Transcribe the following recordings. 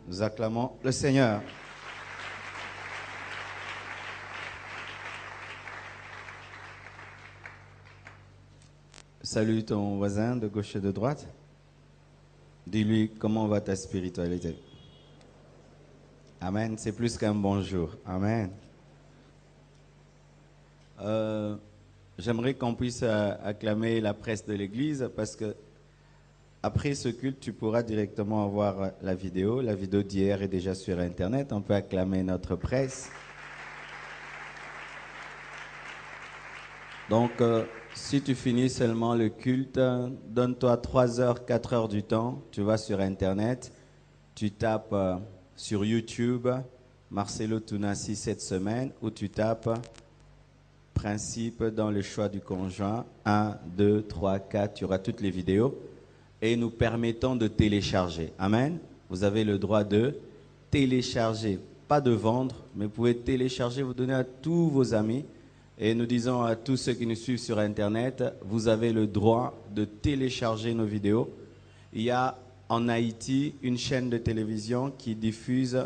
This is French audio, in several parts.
Nous acclamons le Seigneur. Salue ton voisin de gauche et de droite. Dis-lui comment va ta spiritualité. Amen. C'est plus qu'un bonjour. Amen. J'aimerais qu'on puisse acclamer la presse de l'église parce que après ce culte, tu pourras directement voir la vidéo. La vidéo d'hier est déjà sur Internet. On peut acclamer notre presse. Donc, si tu finis seulement le culte, donne-toi 3 heures, 4 heures du temps. Tu vas sur Internet, tu tapes sur YouTube Marcelo Tunasi cette semaine ou tu tapes principe dans le choix du conjoint. 1, 2, 3, 4, tu auras toutes les vidéos. Et nous permettons de télécharger. Amen. Vous avez le droit de télécharger, pas de vendre, mais vous pouvez télécharger, vous donner à tous vos amis. Et nous disons à tous ceux qui nous suivent sur Internet, vous avez le droit de télécharger nos vidéos. Il y a en Haïti une chaîne de télévision qui diffuse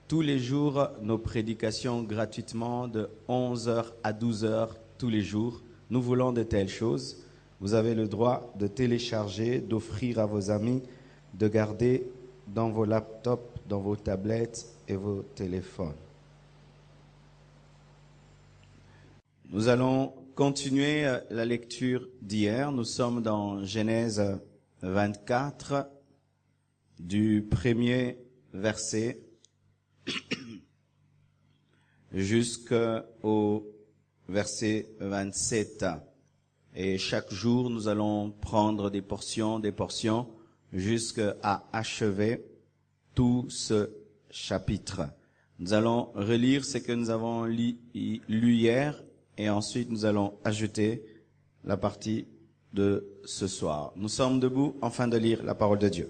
tous les jours nos prédications gratuitement de 11h à 12h tous les jours. Nous voulons de telles choses. Vous avez le droit de télécharger, d'offrir à vos amis, de garder dans vos laptops, dans vos tablettes et vos téléphones. Nous allons continuer la lecture d'hier. Nous sommes dans Genèse 24, du premier verset jusqu'au verset 27. Et chaque jour, nous allons prendre des portions, jusqu'à achever tout ce chapitre. Nous allons relire ce que nous avons lu hier et ensuite nous allons ajouter la partie de ce soir. Nous sommes debout afin de lire la parole de Dieu.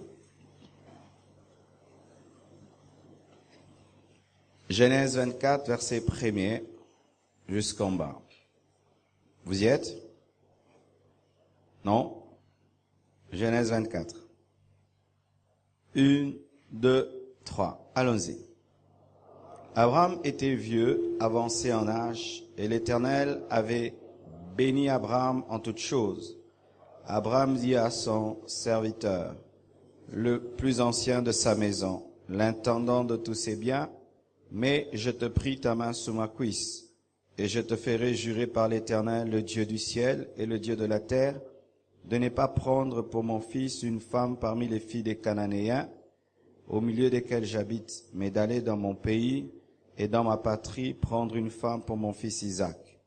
Genèse 24, verset 1er jusqu'en bas. Vous y êtes? Non? Genèse 24. 1, 2, 3. Allons-y. Abraham était vieux, avancé en âge, et l'Éternel avait béni Abraham en toutes choses. Abraham dit à son serviteur, le plus ancien de sa maison, l'intendant de tous ses biens, mais je te prie ta main sous ma cuisse, et je te ferai jurer par l'Éternel, le Dieu du ciel et le Dieu de la terre, de ne pas prendre pour mon fils une femme parmi les filles des Cananéens, au milieu desquels j'habite, mais d'aller dans mon pays et dans ma patrie prendre une femme pour mon fils Isaac.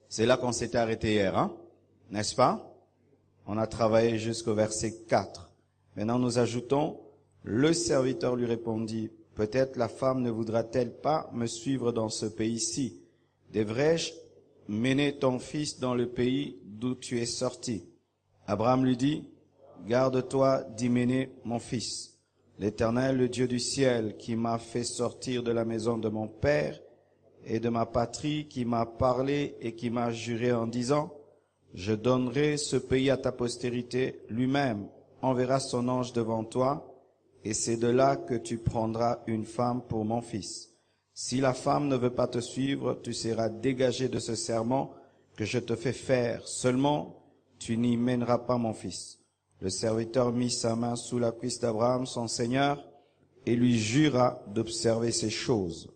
C'est là qu'on s'était arrêté hier, hein? N'est-ce pas? On a travaillé jusqu'au verset 4. Maintenant nous ajoutons, le serviteur lui répondit, peut-être la femme ne voudra-t-elle pas me suivre dans ce pays-ci? Devrais-je mener ton fils dans le pays d'où tu es sorti? Abraham lui dit, garde-toi d'y mener mon fils. L'Éternel, le Dieu du ciel, qui m'a fait sortir de la maison de mon père et de ma patrie, qui m'a parlé et qui m'a juré en disant, je donnerai ce pays à ta postérité, lui-même enverra son ange devant toi, et c'est de là que tu prendras une femme pour mon fils. Si la femme ne veut pas te suivre, tu seras dégagé de ce serment que je te fais faire. Seulement, tu n'y mèneras pas mon fils. Le serviteur mit sa main sous la cuisse d'Abraham, son seigneur, et lui jura d'observer ces choses.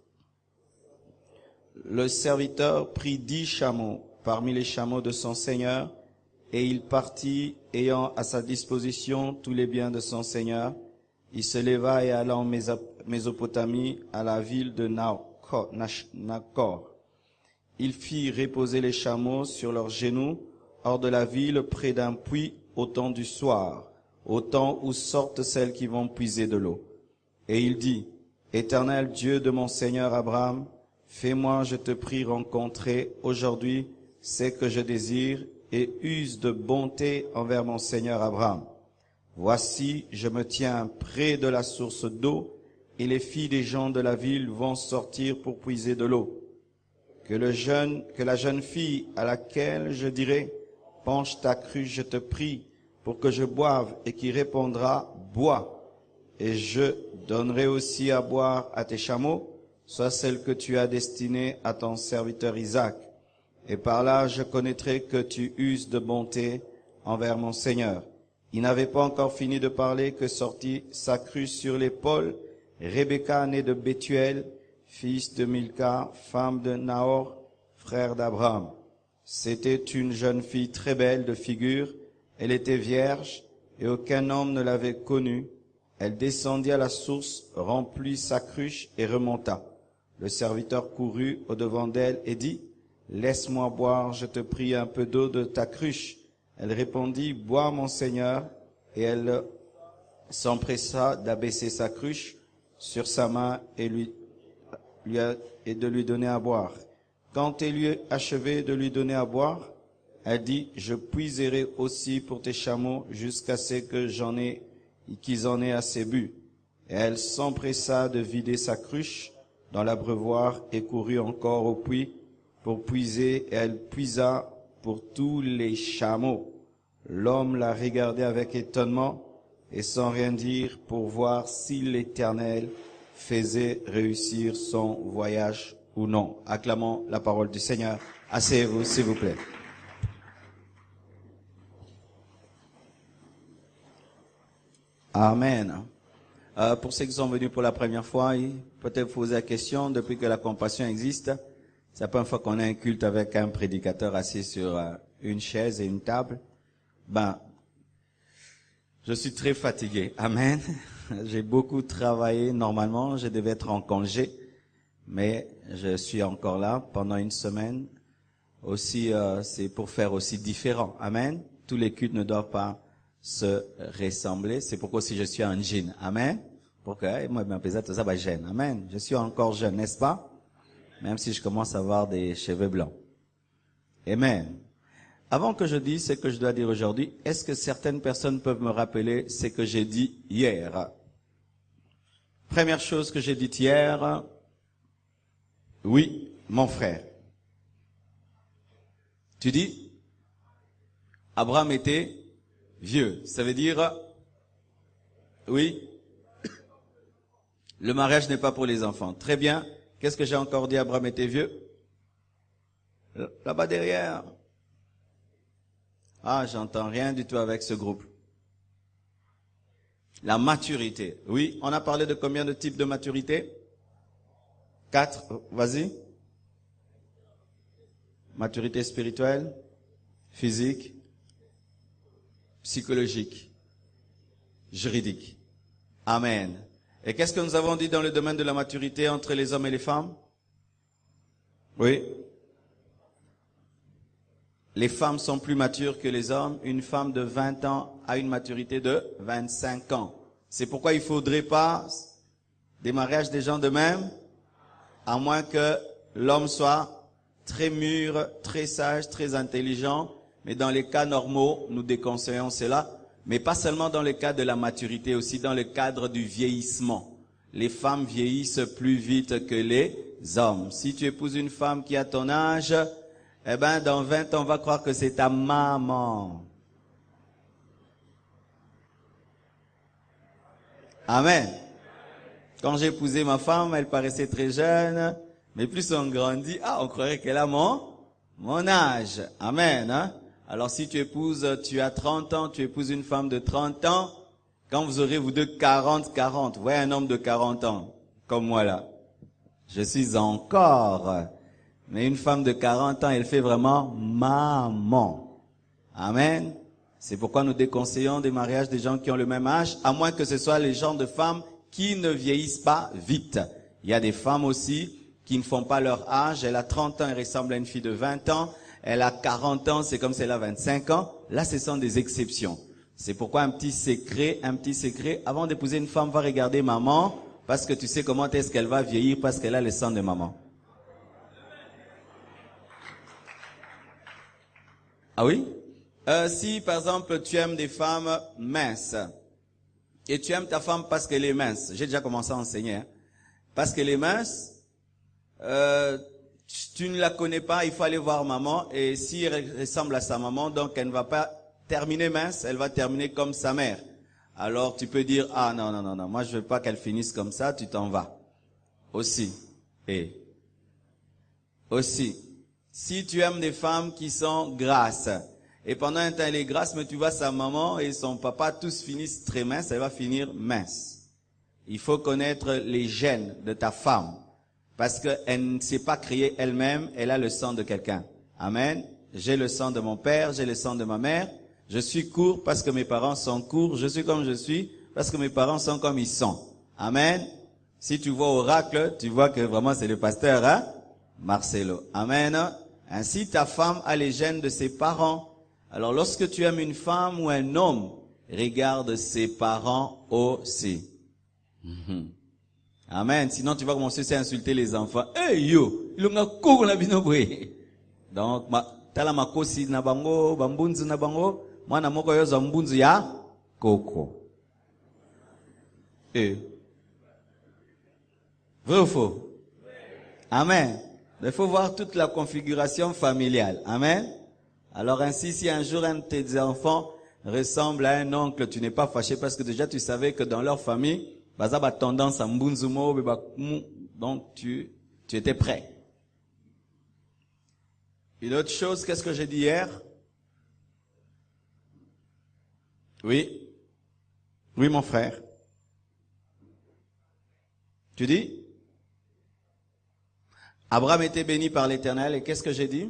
Le serviteur prit 10 chameaux parmi les chameaux de son seigneur, et il partit, ayant à sa disposition tous les biens de son seigneur. Il se leva et alla en Mésopotamie, à la ville de Nacor. Il fit reposer les chameaux sur leurs genoux, hors de la ville, près d'un puits, au temps du soir, au temps où sortent celles qui vont puiser de l'eau. Et il dit, Éternel Dieu de mon Seigneur Abraham, fais-moi, je te prie, rencontrer aujourd'hui ce que je désire et use de bonté envers mon Seigneur Abraham. Voici, je me tiens près de la source d'eau et les filles des gens de la ville vont sortir pour puiser de l'eau. Que la jeune fille à laquelle je dirai, penche ta cruche, je te prie, pour que je boive, et qui répondra, bois, et je donnerai aussi à boire à tes chameaux, soit celle que tu as destinée à ton serviteur Isaac. Et par là, je connaîtrai que tu uses de bonté envers mon Seigneur. Il n'avait pas encore fini de parler que sortit sa cruche sur l'épaule, Rebecca, née de Bethuel, fils de Milca, femme de Nahor, frère d'Abraham. C'était une jeune fille très belle de figure. Elle était vierge et aucun homme ne l'avait connue. Elle descendit à la source, remplit sa cruche et remonta. Le serviteur courut au-devant d'elle et dit, « Laisse-moi boire, je te prie, un peu d'eau de ta cruche. » Elle répondit, « Bois, mon Seigneur. » Et elle s'empressa d'abaisser sa cruche sur sa main et de lui donner à boire. Quand elle eut achevé de lui donner à boire, elle dit, « Je puiserai aussi pour tes chameaux jusqu'à ce que qu'ils en aient assez bu. » Et elle s'empressa de vider sa cruche dans l'abreuvoir et courut encore au puits pour puiser, et elle puisa pour tous les chameaux. L'homme la regardait avec étonnement et sans rien dire pour voir si l'Éternel faisait réussir son voyage ou non. Acclamons la parole du Seigneur. Asseyez-vous, s'il vous plaît. Amen. Pour ceux qui sont venus pour la première fois, peut-être vous poser la question, depuis que la compassion existe, c'est la première fois qu'on a un culte avec un prédicateur assis sur une chaise et une table. Je suis très fatigué. Amen. J'ai beaucoup travaillé. Normalement, je devais être en congé, mais je suis encore là pendant une semaine. Aussi, c'est pour faire aussi différent. Amen. Tous les cultes ne doivent pas se ressembler. C'est pourquoi si je suis en jean. Amen. Pourquoi? Moi, tout ça, jeune. Amen. Je suis encore jeune, n'est-ce pas? Même si je commence à avoir des cheveux blancs. Amen. Avant que je dise ce que je dois dire aujourd'hui, est-ce que certaines personnes peuvent me rappeler ce que j'ai dit hier? Première chose que j'ai dite hier, oui, mon frère. Tu dis, Abraham était vieux. Ça veut dire, oui, le mariage n'est pas pour les enfants. Très bien. Qu'est-ce que j'ai encore dit? Abraham était vieux. Là-bas derrière. Ah, j'entends rien du tout avec ce groupe. La maturité. Oui, on a parlé de combien de types de maturité? 4. Vas-y. Maturité spirituelle, physique, psychologique, juridique. Amen. Et qu'est-ce que nous avons dit dans le domaine de la maturité entre les hommes et les femmes? Oui. Les femmes sont plus matures que les hommes. Une femme de 20 ans a une maturité de 25 ans. C'est pourquoi il ne faudrait pas des mariages des gens de même, à moins que l'homme soit très mûr, très sage, très intelligent. Mais dans les cas normaux, nous déconseillons cela. Mais pas seulement dans le cas de la maturité, aussi dans le cadre du vieillissement. Les femmes vieillissent plus vite que les hommes. Si tu épouses une femme qui a ton âge, eh ben, dans 20 ans, on va croire que c'est ta maman. Amen. Quand j'ai épousé ma femme, elle paraissait très jeune, mais plus on grandit, on croirait qu'elle a mon âge. Amen, hein? Alors si tu as 30 ans, tu épouses une femme de 30 ans, quand vous aurez vous deux 40, vous voyez un homme de 40 ans, comme moi là. Je suis encore... Mais une femme de 40 ans, elle fait vraiment maman. Amen. C'est pourquoi nous déconseillons des mariages des gens qui ont le même âge, à moins que ce soit les gens de femmes qui ne vieillissent pas vite. Il y a des femmes aussi qui ne font pas leur âge. Elle a 30 ans, elle ressemble à une fille de 20 ans. Elle a 40 ans, c'est comme si elle a 25 ans. Là, ce sont des exceptions. C'est pourquoi un petit secret, avant d'épouser une femme, va regarder maman, parce que tu sais comment est-ce qu'elle va vieillir, parce qu'elle a le sang de maman. Ah oui? Si, par exemple, tu aimes des femmes minces, et tu aimes ta femme parce qu'elle est mince. J'ai déjà commencé à enseigner. Hein. Parce qu'elle est mince, tu ne la connais pas, il faut aller voir maman. Et si elle ressemble à sa maman, donc elle ne va pas terminer mince, elle va terminer comme sa mère. Alors tu peux dire, ah non, non, non, non, moi je veux pas qu'elle finisse comme ça, tu t'en vas. Aussi. Et aussi, si tu aimes des femmes qui sont grasses, et pendant un temps elle est grasse, mais tu vois sa maman et son papa, tous finissent très minces, elle va finir mince. Il faut connaître les gènes de ta femme, parce qu'elle ne s'est pas créée elle-même, elle a le sang de quelqu'un. Amen. J'ai le sang de mon père, j'ai le sang de ma mère. Je suis court parce que mes parents sont courts. Je suis comme je suis parce que mes parents sont comme ils sont. Amen. Si tu vois Oracle, tu vois que vraiment c'est le pasteur, hein, Marcelo. Amen. Ainsi, ta femme a les gènes de ses parents. Alors, lorsque tu aimes une femme ou un homme, regarde ses parents aussi. Amen. Sinon, tu vas commencer à insulter les enfants. Hey yo, il a couru la binobwe. Donc, tala makosi na bango, bambunzu na bango. Mwana moko yoza mbunzu ya koko. Eh. Vrai ou faux? Amen. Il faut voir toute la configuration familiale. Amen. Alors ainsi, si un jour un de tes enfants ressemble à un oncle, tu n'es pas fâché parce que déjà tu savais que dans leur famille, bazaba tendance à mbunzumo, donc tu étais prêt. Une autre chose, qu'est-ce que j'ai dit hier? Oui. Oui, mon frère. Tu dis? Abraham était béni par l'Éternel. Et qu'est-ce que j'ai dit?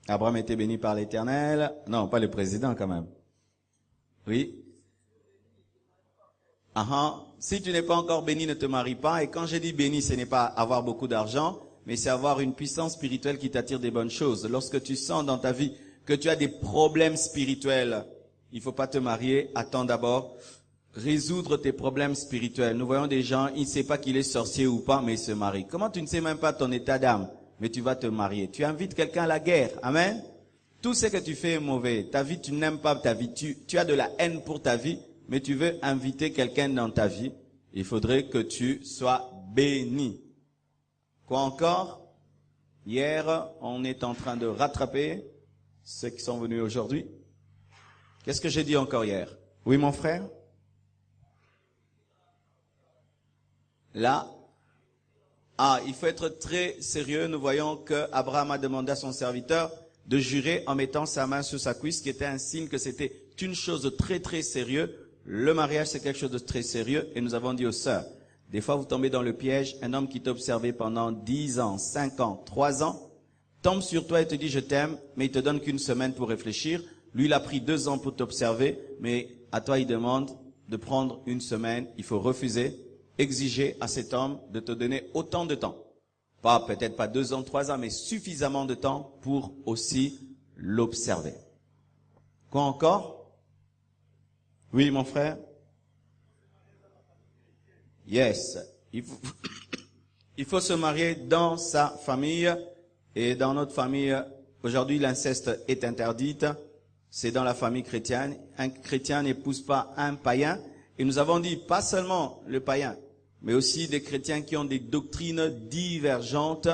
Abraham était béni par l'Éternel. Non, pas le président quand même. Oui. Si tu n'es pas encore béni, ne te marie pas. Et quand j'ai dit béni, ce n'est pas avoir beaucoup d'argent, mais c'est avoir une puissance spirituelle qui t'attire des bonnes choses. Lorsque tu sens dans ta vie que tu as des problèmes spirituels, il faut pas te marier. Attends d'abord. Résoudre tes problèmes spirituels. Nous voyons des gens, il ne sait pas qu'il est sorcier ou pas, mais il se marie. Comment tu ne sais même pas ton état d'âme, mais tu vas te marier? Tu invites quelqu'un à la guerre. Amen. Tout ce que tu fais est mauvais. Ta vie, tu n'aimes pas ta vie. Tu as de la haine pour ta vie, mais tu veux inviter quelqu'un dans ta vie. Il faudrait que tu sois béni. Quoi encore? Hier, on est en train de rattraper ceux qui sont venus aujourd'hui. Qu'est-ce que j'ai dit encore hier? Oui, mon frère? Là, il faut être très sérieux. Nous voyons que Abraham a demandé à son serviteur de jurer en mettant sa main sur sa cuisse, qui était un signe que c'était une chose de très très sérieux. Le mariage, c'est quelque chose de très sérieux. Et nous avons dit aux sœurs, des fois vous tombez dans le piège, un homme qui t'a observé pendant 10 ans, 5 ans, 3 ans, tombe sur toi et te dit je t'aime, mais il te donne qu'une semaine pour réfléchir. Lui, il a pris 2 ans pour t'observer, mais à toi, il demande de prendre une semaine. Il faut refuser. Exiger à cet homme de te donner autant de temps. Peut-être pas 2 ans, 3 ans, mais suffisamment de temps pour aussi l'observer. Quoi encore? Oui, mon frère? Yes. Il faut se marier dans sa famille. Et dans notre famille, aujourd'hui, l'inceste est interdit. C'est dans la famille chrétienne. Un chrétien n'épouse pas un païen. Et nous avons dit, pas seulement le païen, mais aussi des chrétiens qui ont des doctrines divergentes,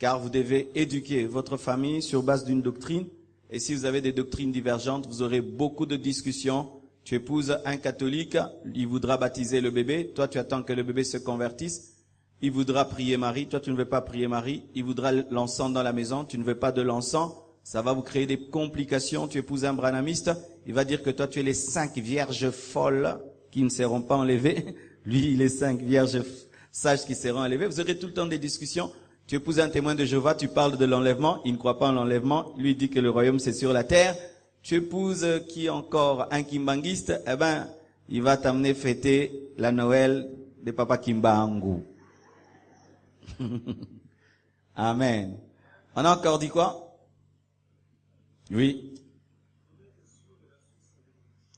car vous devez éduquer votre famille sur base d'une doctrine. Et si vous avez des doctrines divergentes, vous aurez beaucoup de discussions. Tu épouses un catholique, il voudra baptiser le bébé. Toi, tu attends que le bébé se convertisse. Il voudra prier Marie. Toi, tu ne veux pas prier Marie. Il voudra l'encens dans la maison. Tu ne veux pas de l'encens. Ça va vous créer des complications. Tu épouses un branhamiste. Il va dire que toi, tu es les 5 vierges folles qui ne seront pas enlevées. Lui, il est 5 vierges sages qui seront enlevées. Vous aurez tout le temps des discussions. Tu épouses un témoin de Jéhovah, tu parles de l'enlèvement. Il ne croit pas en l'enlèvement. Lui dit que le royaume, c'est sur la terre. Tu épouses qui encore? Un kimbanguiste. Eh ben, il va t'amener fêter la Noël de Papa Kimbangu. Amen. On a encore dit quoi? Oui.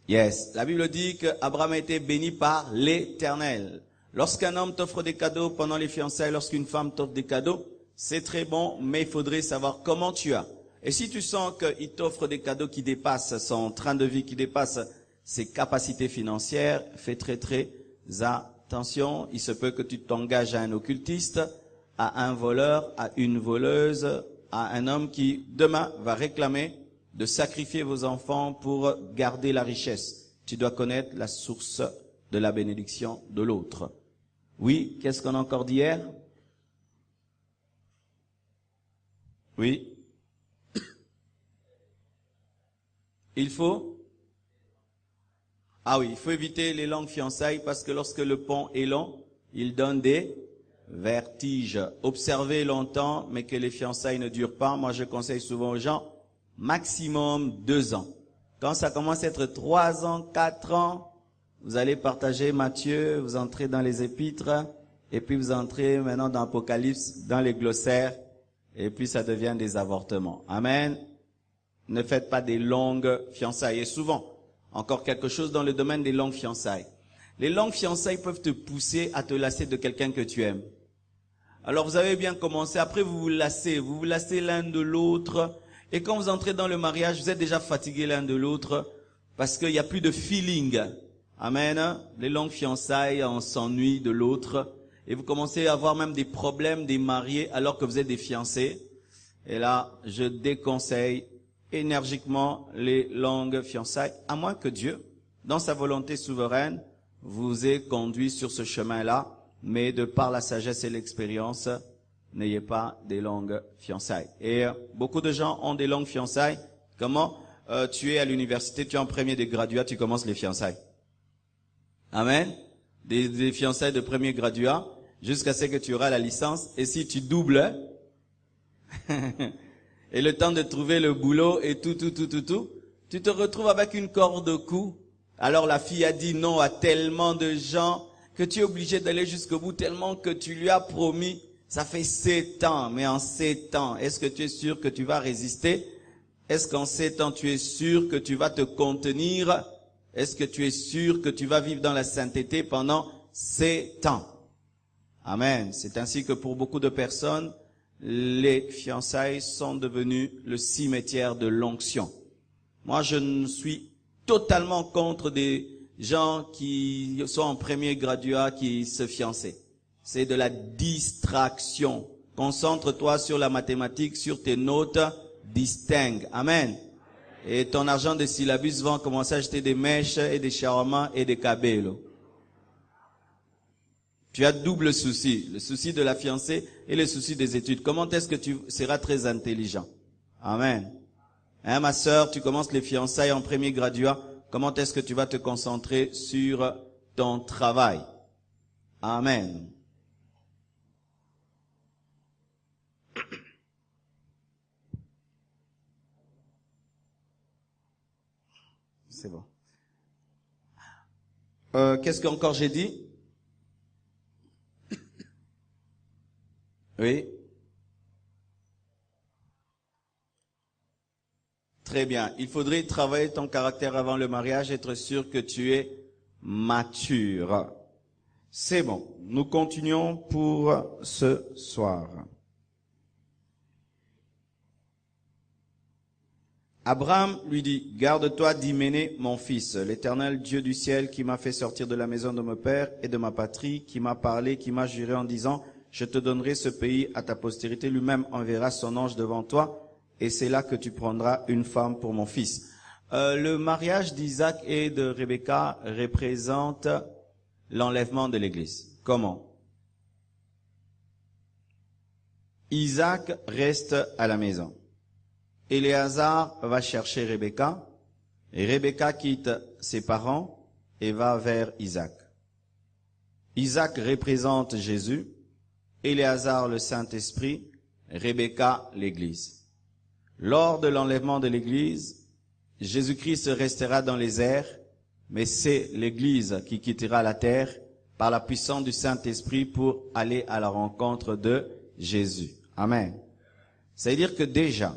Yes. La Bible dit qu'Abraham a été béni par l'Éternel. Lorsqu'un homme t'offre des cadeaux pendant les fiançailles, lorsqu'une femme t'offre des cadeaux, c'est très bon, mais il faudrait savoir comment tu as. Et si tu sens qu'il t'offre des cadeaux qui dépassent son train de vie, qui dépassent ses capacités financières, fais très attention. Il se peut que tu t'engages à un occultiste, à un voleur, à une voleuse, à un homme qui, demain, va réclamer de sacrifier vos enfants pour garder la richesse. Tu dois connaître la source de la bénédiction de l'autre. Oui, qu'est-ce qu'on a encore dit hier? Oui. Il faut éviter les longues fiançailles parce que lorsque le pont est long, il donne des vertiges. Observez longtemps, mais que les fiançailles ne durent pas. Moi, je conseille souvent aux gens, maximum 2 ans. Quand ça commence à être 3 ans, 4 ans, vous allez partager Matthieu, vous entrez dans les épîtres, et puis vous entrez maintenant dans l'Apocalypse, dans les glossaires, et puis ça devient des avortements. Amen. Ne faites pas des longues fiançailles. Et souvent, encore quelque chose dans le domaine des longues fiançailles. Les longues fiançailles peuvent te pousser à te lasser de quelqu'un que tu aimes. Alors vous avez bien commencé, après vous vous lassez l'un de l'autre. Et quand vous entrez dans le mariage, vous êtes déjà fatigués l'un de l'autre parce qu'il n'y a plus de feeling. Amen. Les longues fiançailles, on s'ennuie de l'autre. Et vous commencez à avoir même des problèmes des mariés alors que vous êtes des fiancés. Et là, je déconseille énergiquement les longues fiançailles, à moins que Dieu, dans sa volonté souveraine, vous ait conduit sur ce chemin-là, mais de par la sagesse et l'expérience, n'ayez pas des longues fiançailles. Et beaucoup de gens ont des longues fiançailles. Comment? Tu es à l'université, tu es en premier des graduats, tu commences les fiançailles. Amen. Des fiançailles de premier graduat, jusqu'à ce que tu auras la licence. Et si tu doubles, et le temps de trouver le boulot et tout, tu te retrouves avec une corde au cou. Alors la fille a dit non à tellement de gens que tu es obligé d'aller jusqu'au bout, tellement que tu lui as promis. Ça fait 7 ans, mais en 7 ans, est-ce que tu es sûr que tu vas résister? Est-ce qu'en 7 ans, tu es sûr que tu vas te contenir? Est-ce que tu es sûr que tu vas vivre dans la sainteté pendant 7 ans? Amen. C'est ainsi que pour beaucoup de personnes, les fiançailles sont devenues le cimetière de l'onction. Moi, je ne suis totalement contre des gens qui sont en premier graduat qui se fiancent. C'est de la distraction. Concentre-toi sur la mathématique, sur tes notes, distingue. Amen. Et ton argent de syllabus va commencer à acheter des mèches et des shawarma et des cabellos. Tu as double souci, le souci de la fiancée et le souci des études. Comment est-ce que tu seras très intelligent? Amen. Hein, ma sœur, tu commences les fiançailles en premier graduat. Comment est-ce que tu vas te concentrer sur ton travail? Amen. C'est bon. Qu'est-ce qu'encore j'ai dit? Oui. Très bien. Il faudrait travailler ton caractère avant le mariage, être sûr que tu es mature. C'est bon. Nous continuons pour ce soir. Abraham lui dit, garde-toi d'Hyménée, mon fils, l'Éternel Dieu du ciel qui m'a fait sortir de la maison de mon père et de ma patrie, qui m'a parlé, qui m'a juré en disant, je te donnerai ce pays à ta postérité, lui-même enverra son ange devant toi, et c'est là que tu prendras une femme pour mon fils. Le mariage d'Isaac et de Rebecca représente l'enlèvement de l'Église. Comment? Isaac reste à la maison. Éléazar va chercher Rebecca, et Rebecca quitte ses parents et va vers Isaac. Isaac représente Jésus, Éléazar le Saint-Esprit, Rebecca l'Église. Lors de l'enlèvement de l'Église, Jésus-Christ restera dans les airs, mais c'est l'Église qui quittera la terre par la puissance du Saint-Esprit pour aller à la rencontre de Jésus. Amen. C'est-à-dire que déjà,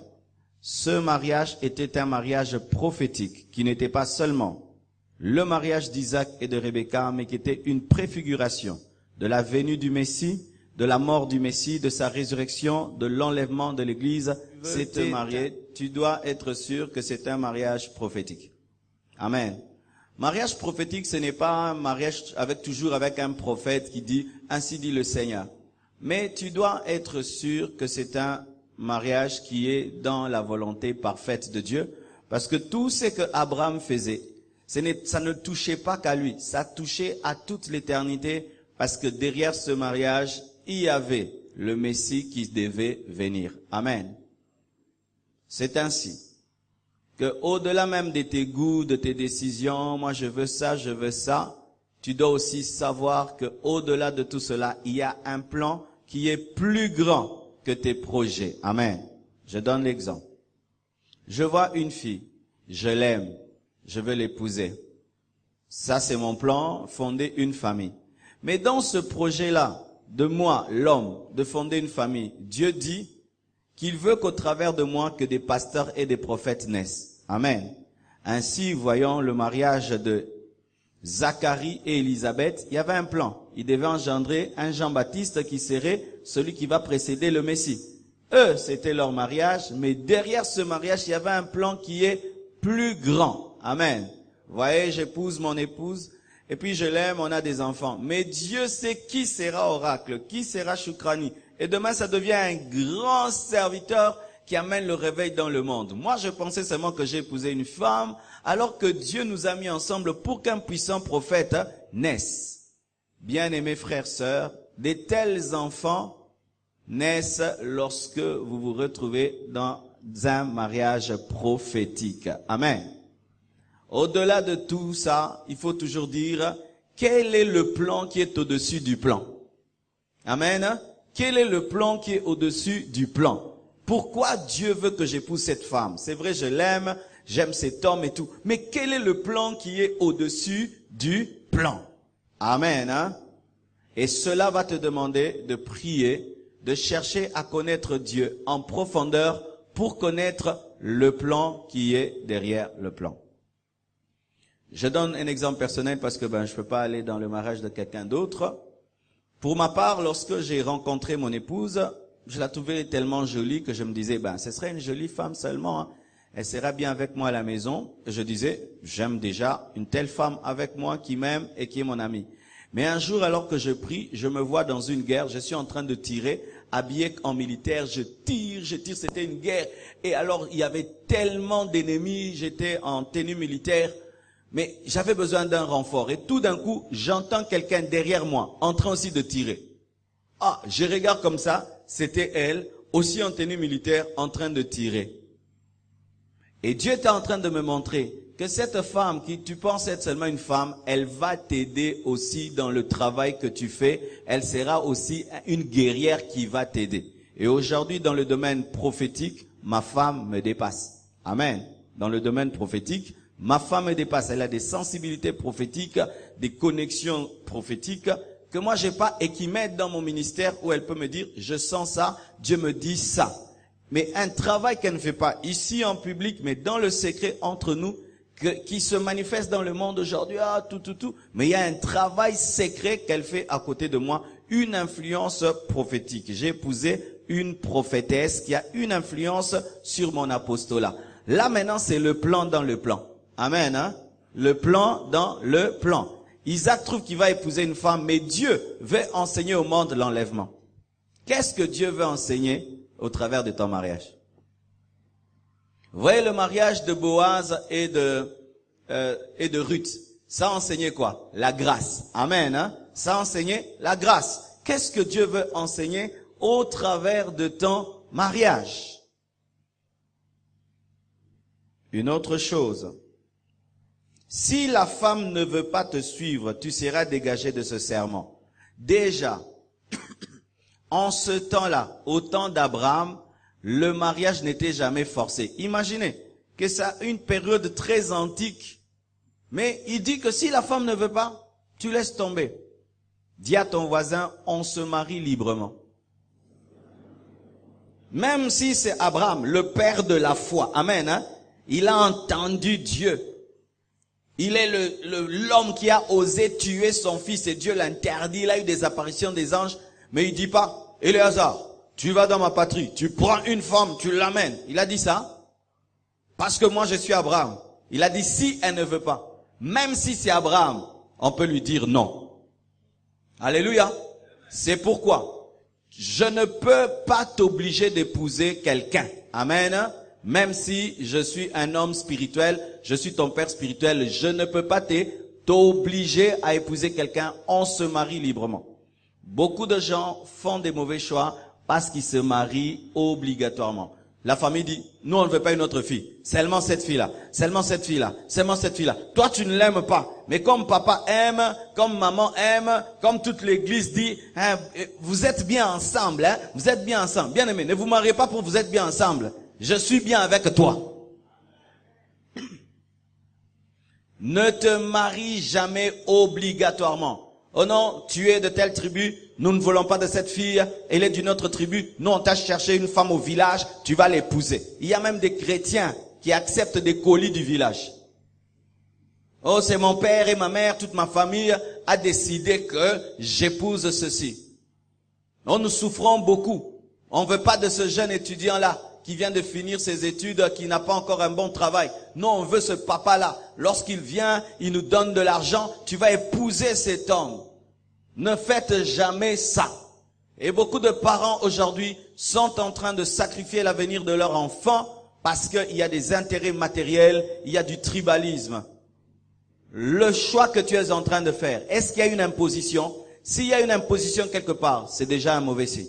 ce mariage était un mariage prophétique qui n'était pas seulement le mariage d'Isaac et de Rebecca, mais qui était une préfiguration de la venue du Messie, de la mort du Messie, de sa résurrection, de l'enlèvement de l'Église. C'est te marier, tu dois être sûr que c'est un mariage prophétique. Amen. Mariage prophétique, ce n'est pas un mariage toujours avec un prophète qui dit « Ainsi dit le Seigneur ». Mais tu dois être sûr que c'est un mariage qui est dans la volonté parfaite de Dieu. Parce que tout ce que Abraham faisait, ça ne touchait pas qu'à lui, ça touchait à toute l'éternité. Parce que derrière ce mariage, il y avait le Messie qui devait venir. Amen. C'est ainsi que au-delà même de tes goûts, de tes décisions, moi je veux ça, tu dois aussi savoir que au-delà de tout cela, il y a un plan qui est plus grand que tes projets. Amen. Je donne l'exemple. Je vois une fille, je l'aime, je veux l'épouser. Ça c'est mon plan, fonder une famille. Mais dans ce projet-là, de moi, l'homme, de fonder une famille, Dieu dit qu'il veut qu'au travers de moi, que des pasteurs et des prophètes naissent. Amen. Ainsi, voyons le mariage de Zacharie et Élisabeth, il y avait un plan. Il devait engendrer un Jean-Baptiste qui serait celui qui va précéder le Messie. Eux, c'était leur mariage, mais derrière ce mariage, il y avait un plan qui est plus grand. Amen. Vous voyez, j'épouse mon épouse, et puis je l'aime, on a des enfants. Mais Dieu sait qui sera oracle, qui sera Choukrani. Et demain, ça devient un grand serviteur qui amène le réveil dans le monde. Moi, je pensais seulement que j'ai épousé une femme, alors que Dieu nous a mis ensemble pour qu'un puissant prophète naisse. Bien-aimés frères, sœurs, de tels enfants naissent lorsque vous vous retrouvez dans un mariage prophétique. Amen. Au-delà de tout ça, il faut toujours dire, quel est le plan qui est au-dessus du plan? Amen. Quel est le plan qui est au-dessus du plan? Pourquoi Dieu veut que j'épouse cette femme? C'est vrai, je l'aime, j'aime cet homme et tout. Mais quel est le plan qui est au-dessus du plan? Amen. Hein? Et cela va te demander de prier, de chercher à connaître Dieu en profondeur pour connaître le plan qui est derrière le plan. Je donne un exemple personnel parce que je peux pas aller dans le mariage de quelqu'un d'autre. Pour ma part, lorsque j'ai rencontré mon épouse, je la trouvais tellement jolie que je me disais, ce serait une jolie femme seulement, hein. Elle sera bien avec moi à la maison. Et je disais, j'aime déjà une telle femme avec moi qui m'aime et qui est mon amie. Mais un jour, alors que je prie, je me vois dans une guerre, je suis en train de tirer, habillé en militaire, je tire, c'était une guerre. Et alors, il y avait tellement d'ennemis, j'étais en tenue militaire. Mais j'avais besoin d'un renfort. Et tout d'un coup, j'entends quelqu'un derrière moi, en train aussi de tirer. Ah, je regarde comme ça, c'était elle, aussi en tenue militaire, en train de tirer. Et Dieu était en train de me montrer que cette femme, qui tu penses être seulement une femme, elle va t'aider aussi dans le travail que tu fais. Elle sera aussi une guerrière qui va t'aider. Et aujourd'hui, dans le domaine prophétique, ma femme me dépasse. Amen. Dans le domaine prophétique, ma femme me dépasse. Elle a des sensibilités prophétiques, des connexions prophétiques que moi j'ai pas et qui m'aident dans mon ministère où elle peut me dire, je sens ça, Dieu me dit ça. Mais un travail qu'elle ne fait pas ici en public, mais dans le secret entre nous, qui se manifeste dans le monde aujourd'hui, tout. Mais il y a un travail secret qu'elle fait à côté de moi, une influence prophétique. J'ai épousé une prophétesse qui a une influence sur mon apostolat. Là maintenant, c'est le plan dans le plan. Amen, hein? Le plan dans le plan. Isaac trouve qu'il va épouser une femme, mais Dieu veut enseigner au monde l'enlèvement. Qu'est-ce que Dieu veut enseigner au travers de ton mariage? Vous voyez le mariage de Boaz et de Ruth. Ça enseignait quoi? La grâce. Amen, hein? Ça enseignait la grâce. Qu'est-ce que Dieu veut enseigner au travers de ton mariage? Une autre chose. Si la femme ne veut pas te suivre, tu seras dégagé de ce serment. Déjà, en ce temps-là, au temps d'Abraham, le mariage n'était jamais forcé. Imaginez que ça a une période très antique. Mais il dit que si la femme ne veut pas, tu laisses tomber. Dis à ton voisin, on se marie librement. Même si c'est Abraham, le père de la foi. Amen, hein? Il a entendu Dieu. Il est l'homme qui a osé tuer son fils et Dieu l'interdit. Il a eu des apparitions des anges. Mais il dit pas, Éléazar, tu vas dans ma patrie, tu prends une femme, tu l'amènes. Il a dit ça parce que moi je suis Abraham. Il a dit si elle ne veut pas. Même si c'est Abraham, on peut lui dire non. Alléluia. C'est pourquoi je ne peux pas t'obliger d'épouser quelqu'un. Amen. Même si je suis un homme spirituel, je suis ton père spirituel, je ne peux pas t'obliger à épouser quelqu'un. On se marie librement. Beaucoup de gens font des mauvais choix parce qu'ils se marient obligatoirement. La famille dit, nous on ne veut pas une autre fille, seulement cette fille-là, seulement cette fille-là, seulement cette fille-là. Toi tu ne l'aimes pas, mais comme papa aime, comme maman aime, comme toute l'église dit, hein, vous êtes bien ensemble, hein, vous êtes bien ensemble. Bien aimé, ne vous mariez pas pour vous êtes bien ensemble. Je suis bien avec toi. Ne te marie jamais obligatoirement. Oh non, tu es de telle tribu, nous ne voulons pas de cette fille, elle est d'une autre tribu. Nous, on t'a cherché une femme au village, tu vas l'épouser. Il y a même des chrétiens qui acceptent des colis du village. Oh, c'est mon père et ma mère, toute ma famille a décidé que j'épouse ceci. Oh, nous souffrons beaucoup. On ne veut pas de ce jeune étudiant-là qui vient de finir ses études, qui n'a pas encore un bon travail. Non, on veut ce papa-là. Lorsqu'il vient, il nous donne de l'argent. Tu vas épouser cet homme. Ne faites jamais ça. Et beaucoup de parents aujourd'hui sont en train de sacrifier l'avenir de leur enfant parce qu'il y a des intérêts matériels, il y a du tribalisme. Le choix que tu es en train de faire, est-ce qu'il y a une imposition? S'il y a une imposition quelque part, c'est déjà un mauvais signe.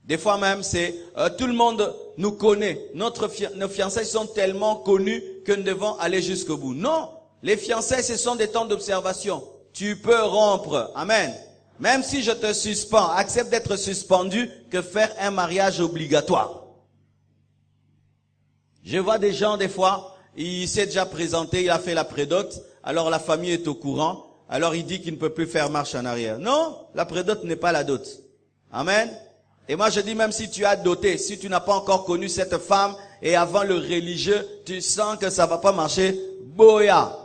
Des fois même, c'est tout le monde nous connaît. Nos fiançailles sont tellement connus que nous devons aller jusqu'au bout. Non, les fiançailles, ce sont des temps d'observation. Tu peux rompre. Amen. Même si je te suspends, accepte d'être suspendu que faire un mariage obligatoire. Je vois des gens, des fois, il s'est déjà présenté, il a fait la prédote, alors la famille est au courant, alors il dit qu'il ne peut plus faire marche en arrière. Non, la prédote n'est pas la dot. Amen. Et moi je dis, même si tu as doté, si tu n'as pas encore connu cette femme, et avant le religieux, tu sens que ça va pas marcher, boya.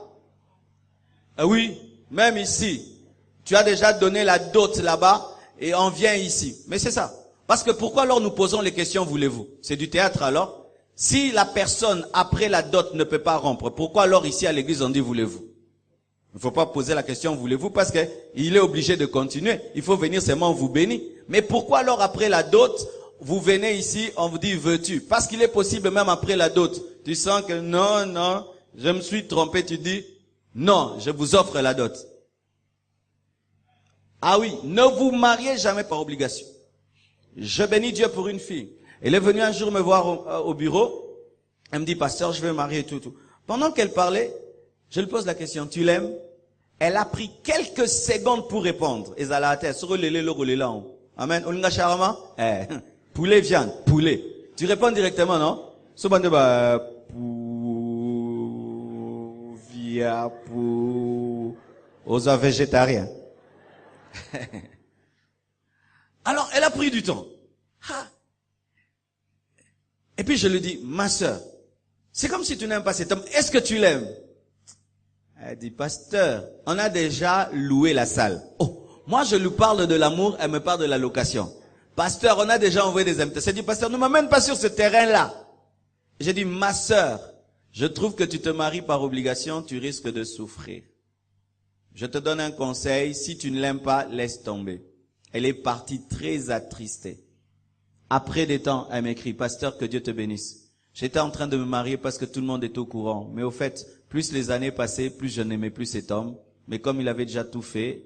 Ah oui, même ici, tu as déjà donné la dot là-bas, et on vient ici. Mais c'est ça. Parce que pourquoi alors nous posons les questions, voulez-vous? C'est du théâtre alors? Si la personne, après la dot, ne peut pas rompre, pourquoi alors ici à l'église on dit voulez-vous? Il ne faut pas poser la question voulez-vous parce que il est obligé de continuer. Il faut venir seulement vous bénir. Mais pourquoi alors après la dot, vous venez ici, on vous dit veux-tu? Parce qu'il est possible même après la dot. Tu sens que non, je me suis trompé, tu dis non, je vous offre la dot. Ah oui, ne vous mariez jamais par obligation. Je bénis Dieu pour une fille. Elle est venue un jour me voir au bureau. Elle me dit, pasteur, je vais me marier et tout. Pendant qu'elle parlait, je lui pose la question, tu l'aimes? Elle a pris quelques secondes pour répondre. Et ça l'a tête, sur le là. Amen. Olinga charama? Poulet, viande, poulet. Tu réponds directement, non? Sobande ba, pou, via, pou, aux végétariens. Alors, elle a pris du temps. Et puis je lui dis, ma sœur, c'est comme si tu n'aimes pas cet homme. Est-ce que tu l'aimes? Elle dit, pasteur, on a déjà loué la salle. Oh, moi je lui parle de l'amour, elle me parle de la location. Pasteur, on a déjà envoyé des invitations. Elle dit, pasteur, ne m'amène pas sur ce terrain-là. J'ai dit, ma sœur, je trouve que tu te maries par obligation, tu risques de souffrir. Je te donne un conseil, si tu ne l'aimes pas, laisse tomber. Elle est partie très attristée. Après des temps, elle m'écrit, pasteur, que Dieu te bénisse. J'étais en train de me marier parce que tout le monde est au courant. Mais au fait, plus les années passaient, plus je n'aimais plus cet homme. Mais comme il avait déjà tout fait,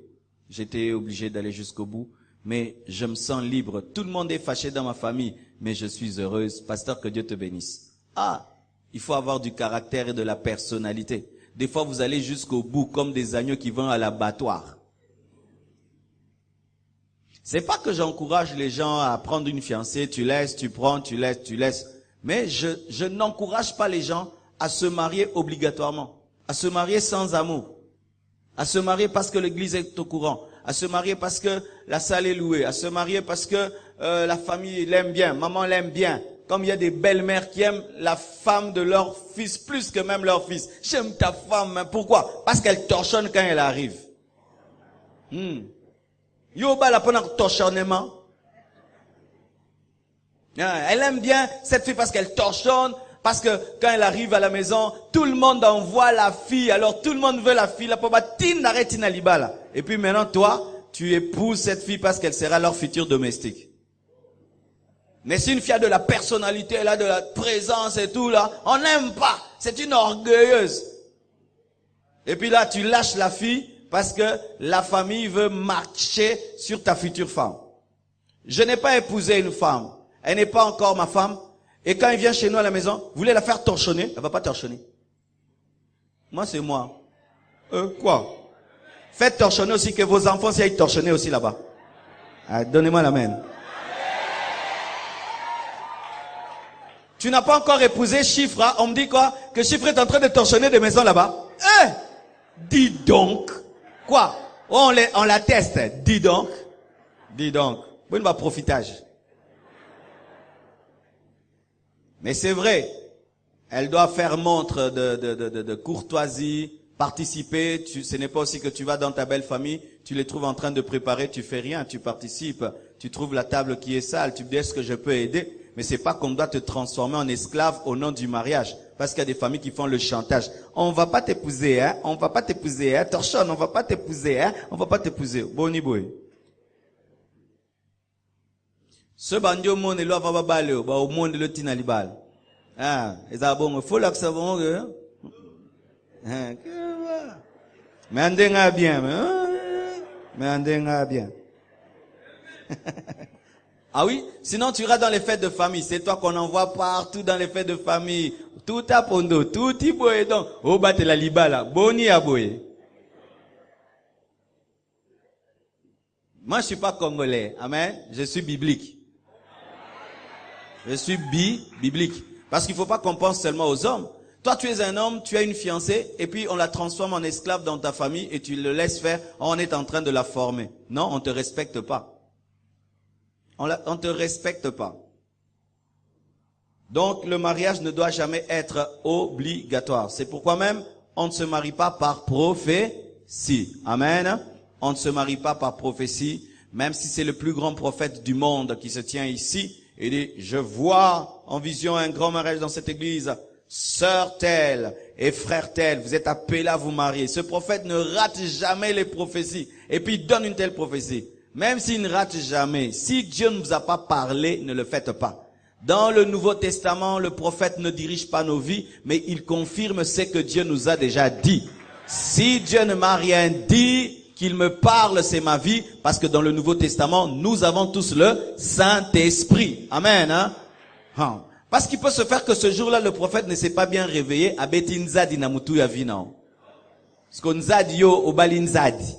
j'étais obligé d'aller jusqu'au bout. Mais je me sens libre. Tout le monde est fâché dans ma famille, mais je suis heureuse. Pasteur, que Dieu te bénisse. Ah, il faut avoir du caractère et de la personnalité. Des fois, vous allez jusqu'au bout comme des agneaux qui vont à l'abattoir. C'est pas que j'encourage les gens à prendre une fiancée, tu laisses, tu prends, tu laisses. Mais je n'encourage pas les gens à se marier obligatoirement, à se marier sans amour, à se marier parce que l'église est au courant, à se marier parce que la salle est louée, à se marier parce que la famille l'aime bien, maman l'aime bien. Comme il y a des belles-mères qui aiment la femme de leur fils plus que même leur fils. J'aime ta femme, pourquoi? Parce qu'elle torchonne quand elle arrive. Yoba la pendant torchonnement. Elle aime bien cette fille parce qu'elle torchonne. Parce que quand elle arrive à la maison, tout le monde envoie la fille. Alors tout le monde veut la fille. La papa t'inarrête inalibala. Et puis maintenant toi, tu épouses cette fille parce qu'elle sera leur futur domestique. Mais c'est une fille de la personnalité, là, de la présence et tout là. On n'aime pas. C'est une orgueilleuse. Et puis là, tu lâches la fille parce que la famille veut marcher sur ta future femme. Je n'ai pas épousé une femme. Elle n'est pas encore ma femme. Et quand elle vient chez nous à la maison, vous voulez la faire torchonner? Elle va pas torchonner. Moi, c'est moi. Quoi? Faites torchonner aussi, que vos enfants s'y aillent torchonner aussi là-bas. Ah, donnez-moi la main. Tu n'as pas encore épousé Chiffre, hein? On me dit quoi? Que Chiffre est en train de torchonner des maisons là-bas. Dis donc. Quoi? On la teste. Dis donc. Dis donc. Bon, va profitage. Mais c'est vrai, elle doit faire montre de courtoisie, participer. Ce n'est pas aussi que tu vas dans ta belle famille, tu les trouves en train de préparer, tu fais rien, tu participes, tu trouves la table qui est sale, tu te dis est-ce que je peux aider? Mais c'est pas qu'on doit te transformer en esclave au nom du mariage. Parce qu'il y a des familles qui font le chantage. On va pas t'épouser, hein, on va pas t'épouser, hein, torchonne, on va pas t'épouser, hein, on va pas t'épouser. Boni boy. Ce bandio monde est là, va balé, au monde le tinalibal. Ah, et ça bon, faut là que ça va, mais on dénga bien, mais on dénga bien. Ah oui, sinon tu iras dans les fêtes de famille, c'est toi qu'on envoie partout dans les fêtes de famille. Tout à pondo, tout y boye donc. Oh, batte la libala, boni à boye. Moi, je suis pas congolais, amen, je suis biblique. Je suis biblique. Parce qu'il faut pas qu'on pense seulement aux hommes. Toi, tu es un homme, tu as une fiancée, et puis on la transforme en esclave dans ta famille, et tu le laisses faire, on est en train de la former. Non, on te respecte pas. On te respecte pas. Donc, le mariage ne doit jamais être obligatoire. C'est pourquoi même, on ne se marie pas par prophétie. Amen. On ne se marie pas par prophétie, même si c'est le plus grand prophète du monde qui se tient ici. Il dit, je vois en vision un grand mariage dans cette église. Sœur telle et frère tel, vous êtes appelés à vous marier. Ce prophète ne rate jamais les prophéties. Et puis il donne une telle prophétie. Même s'il ne rate jamais, si Dieu ne vous a pas parlé, ne le faites pas. Dans le Nouveau Testament, le prophète ne dirige pas nos vies, mais il confirme ce que Dieu nous a déjà dit. Si Dieu ne m'a rien dit, qu'il me parle, c'est ma vie, parce que dans le Nouveau Testament, nous avons tous le Saint-Esprit. Amen. Hein? Parce qu'il peut se faire que ce jour-là, le prophète ne s'est pas bien réveillé. Abetinzadi namutu ya vina. Parce qu'on zadi yo obalinzadi.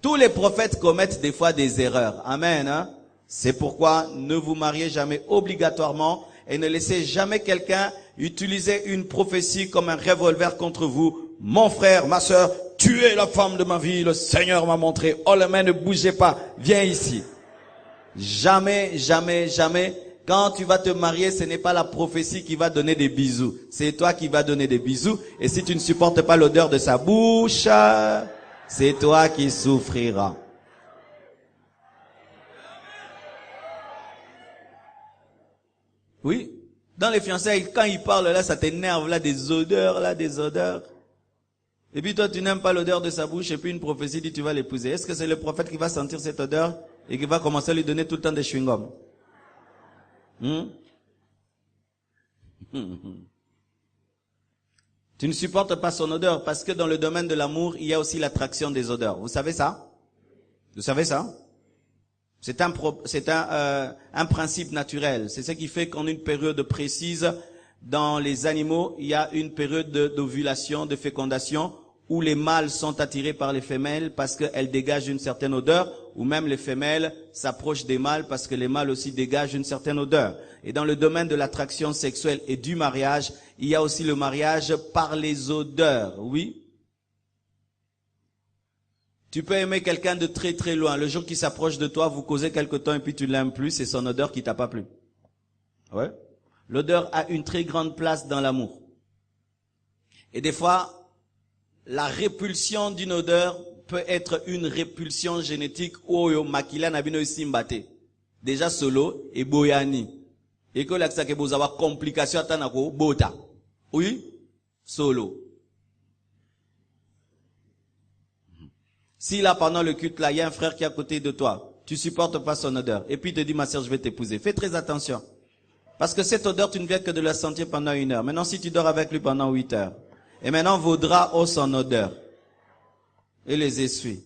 Tous les prophètes commettent des fois des erreurs. Amen. Hein? C'est pourquoi ne vous mariez jamais obligatoirement et ne laissez jamais quelqu'un utiliser une prophétie comme un revolver contre vous. Mon frère, ma sœur, tu es la femme de ma vie, le Seigneur m'a montré. Oh, les mains, ne bougez pas, viens ici. Jamais, jamais, jamais. Quand tu vas te marier, ce n'est pas la prophétie qui va donner des bisous. C'est toi qui vas donner des bisous. Et si tu ne supportes pas l'odeur de sa bouche, c'est toi qui souffriras. Oui, dans les fiançailles, quand ils parlent là, ça t'énerve là, des odeurs là, des odeurs. Et puis toi, tu n'aimes pas l'odeur de sa bouche, et puis une prophétie dit tu vas l'épouser. Est-ce que c'est le prophète qui va sentir cette odeur et qui va commencer à lui donner tout le temps des chewing-gums? Tu ne supportes pas son odeur parce que dans le domaine de l'amour, il y a aussi l'attraction des odeurs. Vous savez ça? Vous savez ça? C'est un principe naturel. C'est ce qui fait qu'en une période précise, dans les animaux, il y a une période d'ovulation, de fécondation, où les mâles sont attirés par les femelles parce qu'elles dégagent une certaine odeur, ou même les femelles s'approchent des mâles parce que les mâles aussi dégagent une certaine odeur. Et dans le domaine de l'attraction sexuelle et du mariage, il y a aussi le mariage par les odeurs, oui. Tu peux aimer quelqu'un de très très loin. Le jour qu'il s'approche de toi, vous causez quelque temps et puis tu l'aimes plus, c'est son odeur qui t'a pas plu. Ouais. L'odeur a une très grande place dans l'amour. Et des fois, la répulsion d'une odeur peut être une répulsion génétique. Oyo makila nabino simbate. Déjà solo et boyani. Et que l'accès que vous avez complication à tanako bota. Oui, solo. Si là, pendant le culte, là, il y a un frère qui est à côté de toi, tu supportes pas son odeur, et puis il te dit, ma sœur, je vais t'épouser. Fais très attention. Parce que cette odeur, tu ne viens que de la sentir pendant 1 heure. Maintenant, si tu dors avec lui pendant 8 heures, et maintenant, vos draps ont son odeur. Et les essuie.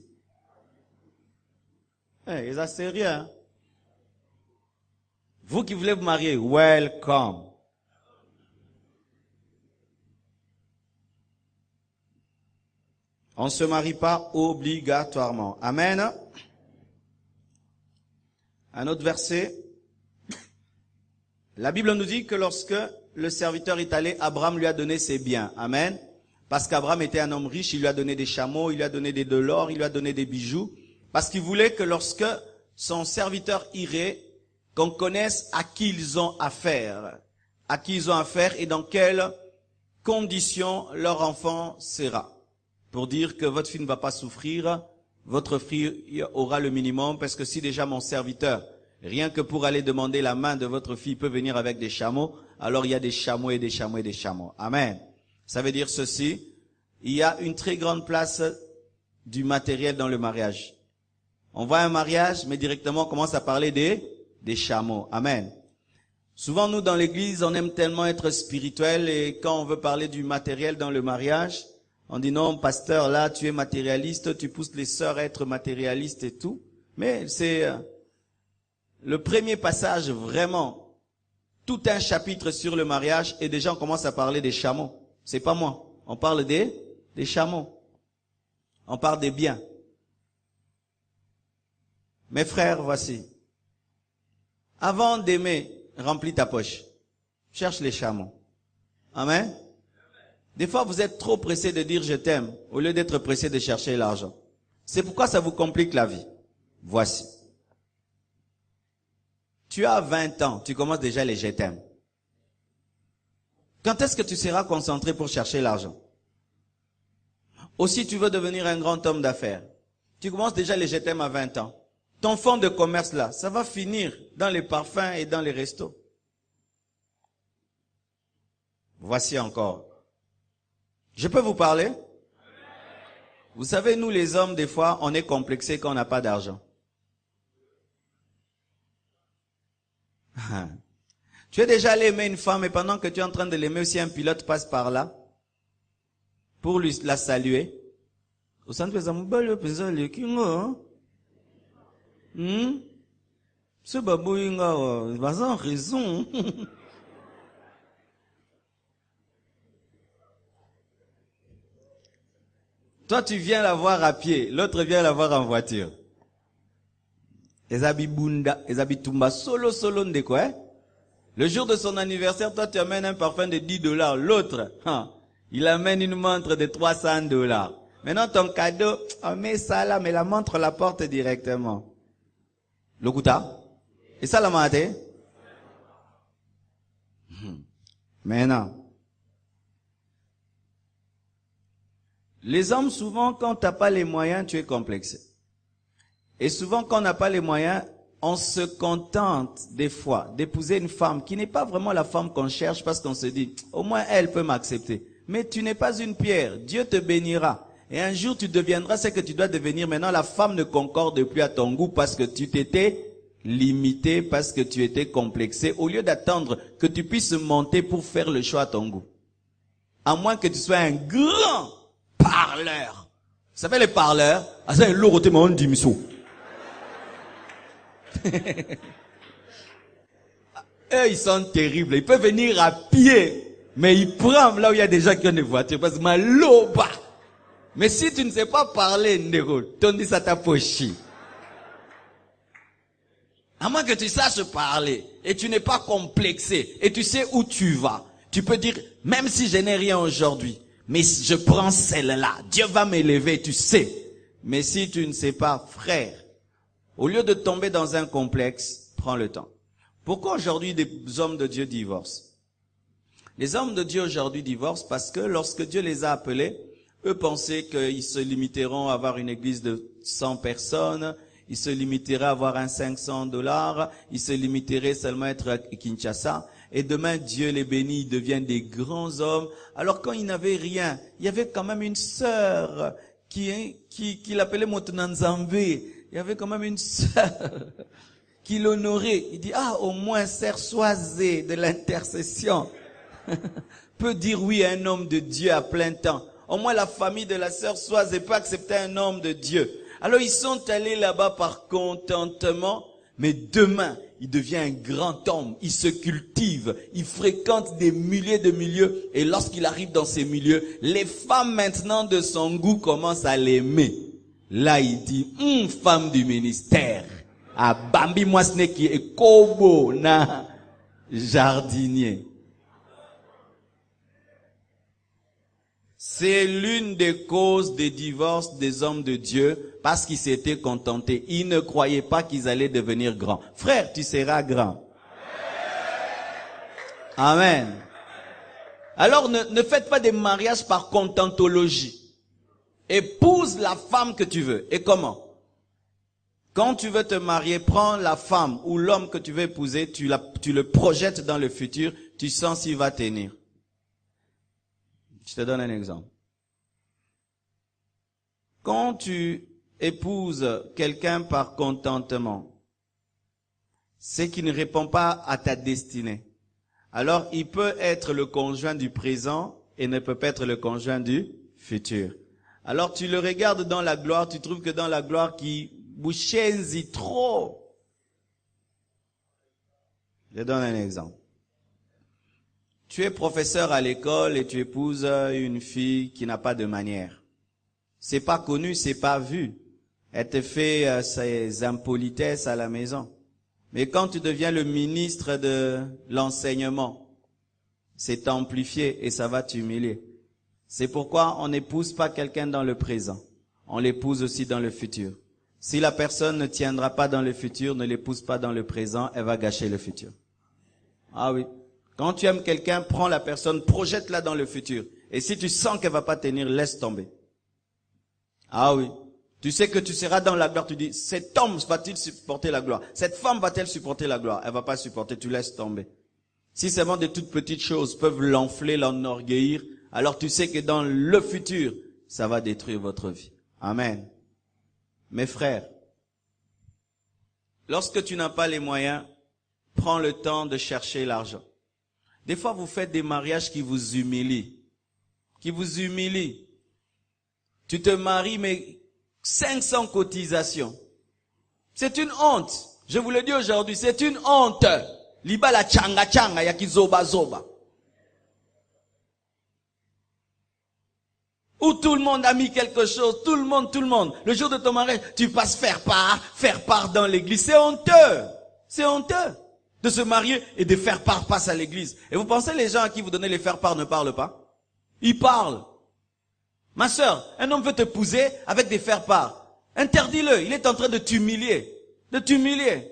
Eh, ça c'est rien. Vous qui voulez vous marier, welcome. On ne se marie pas obligatoirement. Amen. Un autre verset. La Bible nous dit que lorsque le serviteur est allé, Abraham lui a donné ses biens. Amen. Parce qu'Abraham était un homme riche, il lui a donné des chameaux, il lui a donné de l'or, il lui a donné des bijoux. Parce qu'il voulait que lorsque son serviteur irait, qu'on connaisse à qui ils ont affaire. À qui ils ont affaire et dans quelles conditions leur enfant sera. Pour dire que votre fille ne va pas souffrir, votre fille aura le minimum, parce que si déjà mon serviteur, rien que pour aller demander la main de votre fille, peut venir avec des chameaux, alors il y a des chameaux et des chameaux et des chameaux. Amen. Ça veut dire ceci, il y a une très grande place du matériel dans le mariage. On voit un mariage, mais directement on commence à parler des chameaux. Amen. Souvent nous dans l'église, on aime tellement être spirituel et quand on veut parler du matériel dans le mariage, on dit non, pasteur, là, tu es matérialiste, tu pousses les sœurs à être matérialistes et tout. Mais c'est le premier passage vraiment, tout un chapitre sur le mariage et déjà on commence à parler des chameaux. C'est pas moi. On parle des chameaux. On parle des biens. Mes frères, voici. Avant d'aimer, remplis ta poche. Cherche les chameaux. Amen. Des fois, vous êtes trop pressé de dire je t'aime, au lieu d'être pressé de chercher l'argent. C'est pourquoi ça vous complique la vie. Voici. Tu as 20 ans, tu commences déjà les je t'aime. Quand est-ce que tu seras concentré pour chercher l'argent? Aussi, tu veux devenir un grand homme d'affaires. Tu commences déjà les je t'aime à 20 ans. Ton fonds de commerce là, ça va finir dans les parfums et dans les restos. Voici encore. Je peux vous parler? Vous savez, nous les hommes, des fois, on est complexés quand on n'a pas d'argent. Tu es déjà allé aimer une femme et pendant que tu es en train de l'aimer aussi, un pilote passe par là pour la saluer. Au centre de ce babouinga, il va en raison. Toi, tu viens la voir à pied, l'autre vient la voir en voiture. Ezabi bunda, ezabi tumba, solo de quoi, hein? Le jour de son anniversaire, toi, tu amènes un parfum de $10. L'autre, il amène une montre de $300. Maintenant, ton cadeau, on met ça là, mais la montre la porte directement. Lokuta? Et ça la maté? Maintenant. Les hommes, souvent, quand tu n'as pas les moyens, tu es complexé. Et souvent, quand on n'a pas les moyens, on se contente des fois d'épouser une femme qui n'est pas vraiment la femme qu'on cherche parce qu'on se dit, au moins elle peut m'accepter. Mais tu n'es pas une pierre, Dieu te bénira. Et un jour, tu deviendras ce que tu dois devenir. Maintenant, la femme ne concorde plus à ton goût parce que tu t'étais limité, parce que tu étais complexé, au lieu d'attendre que tu puisses monter pour faire le choix à ton goût. À moins que tu sois un grand parleur. Vous savez les parleurs? Ah, c'est un lourd témoin d'imisso. Eux, ils sont terribles. Ils peuvent venir à pied, mais ils prennent là où il y a des gens qui ont des voitures. Parce que ma loba. Mais si tu ne sais pas parler, Ndero, ton dit ça t'a poché. À moins que tu saches parler, et tu n'es pas complexé, et tu sais où tu vas. Tu peux dire, même si je n'ai rien aujourd'hui, mais je prends celle-là. Dieu va m'élever, tu sais. Mais si tu ne sais pas, frère, au lieu de tomber dans un complexe, prends le temps. Pourquoi aujourd'hui des hommes de Dieu divorcent? Les hommes de Dieu aujourd'hui divorcent parce que lorsque Dieu les a appelés, eux pensaient qu'ils se limiteront à avoir une église de 100 personnes il se limiterait à avoir un $500, il se limiterait seulement à être à Kinshasa. Et demain, Dieu les bénit, ils deviennent des grands hommes. Alors quand il n'avait rien, il y avait quand même une sœur qui l'appelait Motonanzambe. Il y avait quand même une sœur qui l'honorait. Il dit, au moins, Sœur Soisé de l'intercession peut dire oui à un homme de Dieu à plein temps. Au moins, la famille de la sœur Soisé peut accepter un homme de Dieu. Alors, ils sont allés là-bas par contentement. Mais demain, il devient un grand homme, il se cultive, il fréquente des milliers de milieux. Et lorsqu'il arrive dans ces milieux, les femmes maintenant de son goût commencent à l'aimer. Là, il dit, femme du ministère, à Bambi Mwasne qui est Kobo na jardinier. C'est l'une des causes des divorces des hommes de Dieu parce qu'ils s'étaient contentés. Ils ne croyaient pas qu'ils allaient devenir grands. Frère, tu seras grand. Amen. Alors ne faites pas des mariages par contentologie. Épouse la femme que tu veux. Et comment? Quand tu veux te marier, prends la femme ou l'homme que tu veux épouser, tu le projettes dans le futur, tu sens s'il va tenir. Je te donne un exemple. Quand tu épouses quelqu'un par contentement, c'est qu'il ne répond pas à ta destinée. Alors, il peut être le conjoint du présent et ne peut pas être le conjoint du futur. Alors, tu le regardes dans la gloire, tu trouves que dans la gloire qui bouchenzi trop. Je donne un exemple. Tu es professeur à l'école et tu épouses une fille qui n'a pas de manière. C'est pas connu, c'est pas vu. Elle te fait ses impolitesses à la maison. Mais quand tu deviens le ministre de l'enseignement, c'est amplifié et ça va t'humilier. C'est pourquoi on n'épouse pas quelqu'un dans le présent. On l'épouse aussi dans le futur. Si la personne ne tiendra pas dans le futur, ne l'épouse pas dans le présent, elle va gâcher le futur. Ah oui. Quand tu aimes quelqu'un, prends la personne, projette-la dans le futur. Et si tu sens qu'elle va pas tenir, laisse tomber. Ah oui. Tu sais que tu seras dans la gloire, tu dis, cet homme va-t-il supporter la gloire? Cette femme va-t-elle supporter la gloire? Elle va pas supporter, tu laisses tomber. Si seulement de toutes petites choses peuvent l'enfler, l'enorgueillir, alors tu sais que dans le futur, ça va détruire votre vie. Amen. Mes frères, lorsque tu n'as pas les moyens, prends le temps de chercher l'argent. Des fois, vous faites des mariages qui vous humilient. Qui vous humilient. Tu te maries, mais 500 cotisations. C'est une honte. Je vous le dis aujourd'hui, c'est une honte. Liba la changa changa ya kizoba zoba. Où tout le monde a mis quelque chose, tout le monde. Le jour de ton mariage, tu passes faire part dans l'église. C'est honteux. C'est honteux de se marier et de faire part passe à l'église. Et vous pensez les gens à qui vous donnez les faire part ne parlent pas? Ils parlent. Ma sœur, un homme veut t'épouser avec des faire part. Interdis-le, il est en train de t'humilier. De t'humilier.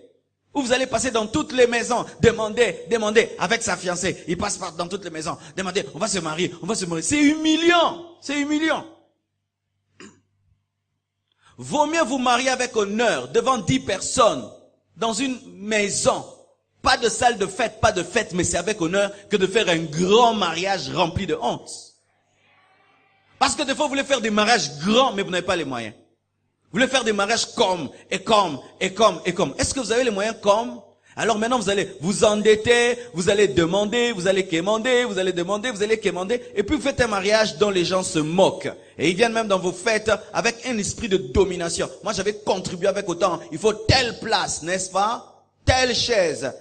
Ou vous allez passer dans toutes les maisons, demander avec sa fiancée. Il passe dans toutes les maisons, demander, on va se marier. C'est humiliant. C'est humiliant. Vaut mieux vous marier avec honneur devant 10 personnes dans une maison. Pas de salle de fête, pas de fête, mais c'est avec honneur que de faire un grand mariage rempli de honte. Parce que des fois, vous voulez faire des mariages grands, mais vous n'avez pas les moyens. Vous voulez faire des mariages comme. Est-ce que vous avez les moyens comme? Alors maintenant, vous allez vous endetter, vous allez demander, vous allez quémander, vous allez demander, vous allez quémander. Et puis vous faites un mariage dont les gens se moquent. Et ils viennent même dans vos fêtes avec un esprit de domination. Moi, j'avais contribué avec autant. Il faut telle place, n'est-ce pas? Telle chaise.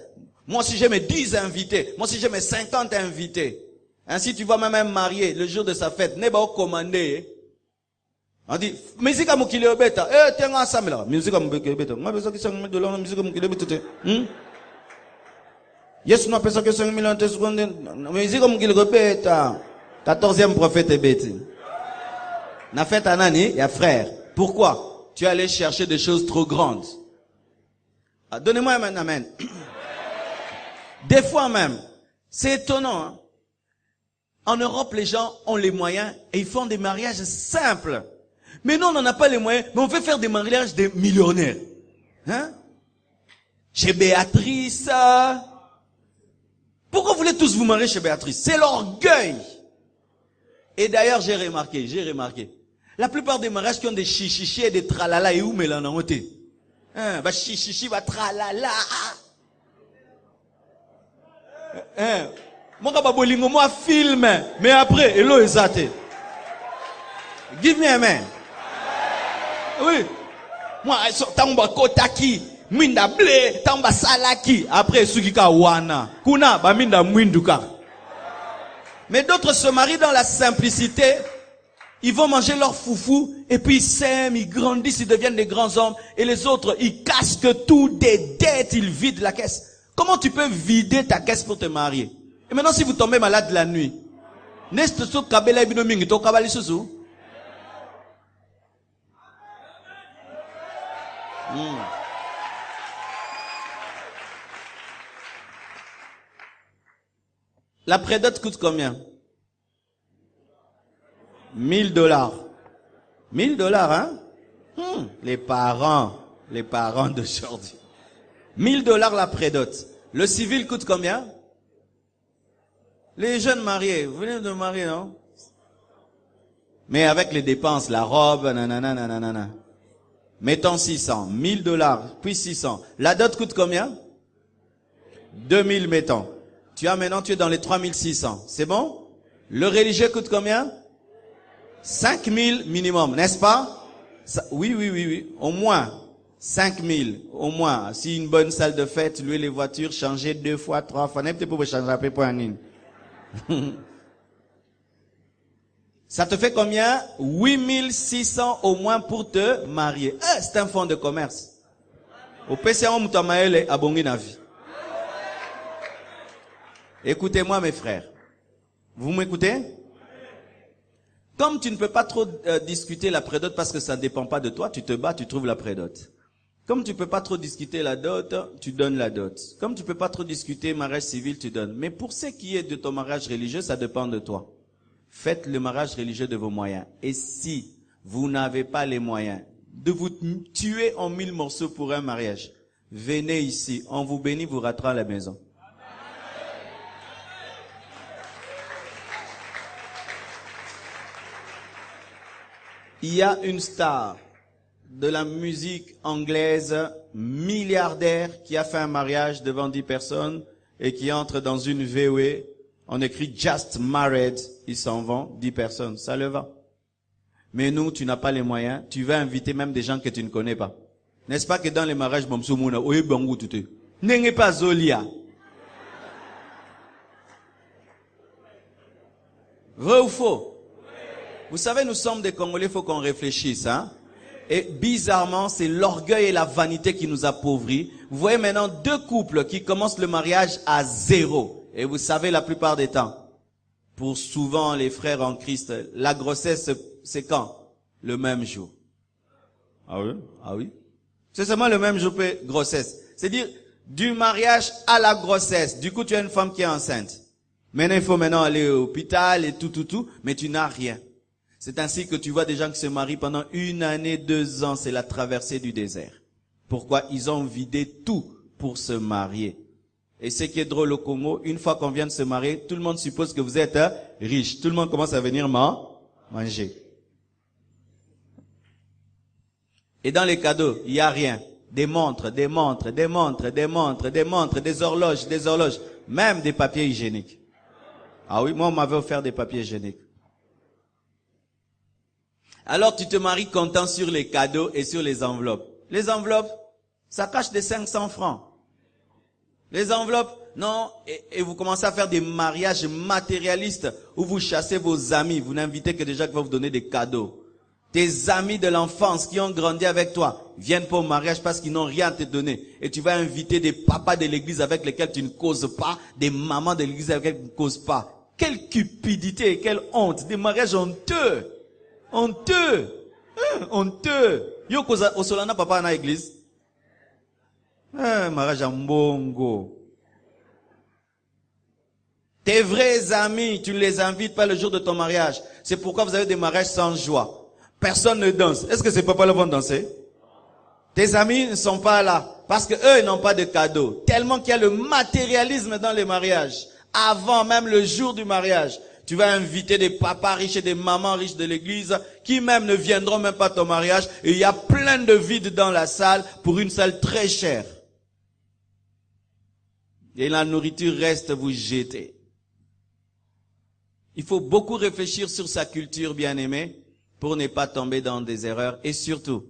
Moi, si j'ai mes 10 invités, moi, si j'ai mes 50 invités, ainsi tu vois même un marié, le jour de sa fête, n'est pas commandé. On dit, musique à Moukile Obeta, tiens ensemble là, musique à Moukile Obeta. Moi, personne qui s'en met de l'or, musique à Moukile Obeta. Yes, non, personne qui s'en met de l'or, musique à Moukile Obeta. 14e prophète est bête. Na fête à Nani, il y a frère. Pourquoi? Tu es allé chercher des choses trop grandes. Ah, donnez-moi un amen. Des fois même, c'est étonnant. Hein? En Europe, les gens ont les moyens et ils font des mariages simples. Mais nous, on n'en a pas les moyens, mais on veut faire des mariages des millionnaires. Hein? Chez Béatrice. Pourquoi vous voulez tous vous marier chez Béatrice? C'est l'orgueil. Et d'ailleurs, j'ai remarqué. La plupart des mariages qui ont des chichichi et des tralala et où mélanoté. Hein, bah chichichi, bah tralala. Hein, moi film, mais après, hello exate. Give me a man. Oui. Moi, tamba kotaki, minda ble, tamba salaki. Après, sukika wana. Kuna, ba minda mwinduka. Mais d'autres se marient dans la simplicité. Ils vont manger leur foufou, et puis ils s'aiment, ils grandissent, ils deviennent des grands hommes. Et les autres, ils casquent tout, des dettes, ils vident la caisse. Comment tu peux vider ta caisse pour te marier? Et maintenant, si vous tombez malade la nuit, La prédate coûte combien? $1000. $1000, hein? Les parents d'aujourd'hui. $1000 la prédote. Le civil coûte combien? Les jeunes mariés, vous venez de marier, non? Mais avec les dépenses, la robe, nanana. Mettons 600, $1000, puis 600. La dot coûte combien? 2000, mettons. Tu es dans les 3600. C'est bon? Le religieux coûte combien? 5000 minimum, n'est-ce pas? Oui. Au moins 5000. Au moins. Si une bonne salle de fête, louer les voitures, changer 2 fois, 3 fois. N'importe pour changer après pour un in. Ça te fait combien? 8600 au moins pour te marier. C'est un fonds de commerce. Au PCA, Moutamaele, abongi na vie. Écoutez-moi, mes frères. Vous m'écoutez? Comme tu ne peux pas trop discuter la prédote parce que ça ne dépend pas de toi, tu te bats, tu trouves la prédote. Comme tu ne peux pas trop discuter la dot, tu donnes la dot. Comme tu ne peux pas trop discuter mariage civil, tu donnes. Mais pour ce qui est de ton mariage religieux, ça dépend de toi. Faites le mariage religieux de vos moyens. Et si vous n'avez pas les moyens de vous tuer en 1000 morceaux pour un mariage, venez ici, on vous bénit, vous rentrez à la maison. Il y a une star de la musique anglaise, milliardaire, qui a fait un mariage devant 10 personnes et qui entre dans une VW. On écrit Just Married, ils s'en vont, 10 personnes, ça le va. Mais nous, tu n'as pas les moyens, tu vas inviter même des gens que tu ne connais pas. N'est-ce pas que dans les mariages, n'est pas Zolia. Vrai ou faux? Vous savez, nous sommes des Congolais, il faut qu'on réfléchisse, hein. Et bizarrement, c'est l'orgueil et la vanité qui nous appauvrit. Vous voyez maintenant 2 couples qui commencent le mariage à 0. Et vous savez, la plupart des temps, pour souvent les frères en Christ, la grossesse, c'est quand? Le même jour. Ah oui? Ah oui? C'est seulement le même jour que grossesse. C'est-à-dire, du mariage à la grossesse. Du coup, tu as une femme qui est enceinte. Maintenant, il faut aller à l'hôpital et tout, mais tu n'as rien. C'est ainsi que tu vois des gens qui se marient pendant 1 année, 2 ans. C'est la traversée du désert. Pourquoi? Ils ont vidé tout pour se marier. Et ce qui est drôle au Congo, une fois qu'on vient de se marier, tout le monde suppose que vous êtes riche. Tout le monde commence à venir manger. Et dans les cadeaux, il n'y a rien. Des montres, des horloges, même des papiers hygiéniques. Ah oui, moi on m'avait offert des papiers hygiéniques. Alors tu te maries comptant sur les cadeaux et sur les enveloppes. Les enveloppes, ça cache des 500 francs. Les enveloppes, non, et vous commencez à faire des mariages matérialistes où vous chassez vos amis. Vous n'invitez que des gens qui vont vous donner des cadeaux. Tes amis de l'enfance qui ont grandi avec toi viennent pour le mariage parce qu'ils n'ont rien à te donner. Et tu vas inviter des papas de l'église avec lesquels tu ne causes pas, des mamans de l'église avec lesquelles tu ne causes pas. Quelle cupidité et quelle honte. Des mariages honteux. Honteux. Honteux. Yo causa osolana papa na église. Mariage en bongo. Tes vrais amis, tu ne les invites pas le jour de ton mariage. C'est pourquoi vous avez des mariages sans joie. Personne ne danse. Est-ce que ces papas-là vont danser? Tes amis ne sont pas là parce que eux n'ont pas de cadeaux. Tellement qu'il y a le matérialisme dans les mariages. Avant même le jour du mariage, tu vas inviter des papas riches et des mamans riches de l'église qui même ne viendront même pas à ton mariage. Et il y a plein de vide dans la salle pour une salle très chère. Et la nourriture reste vous jeter. Il faut beaucoup réfléchir sur sa culture, bien-aimée, pour ne pas tomber dans des erreurs. Et surtout,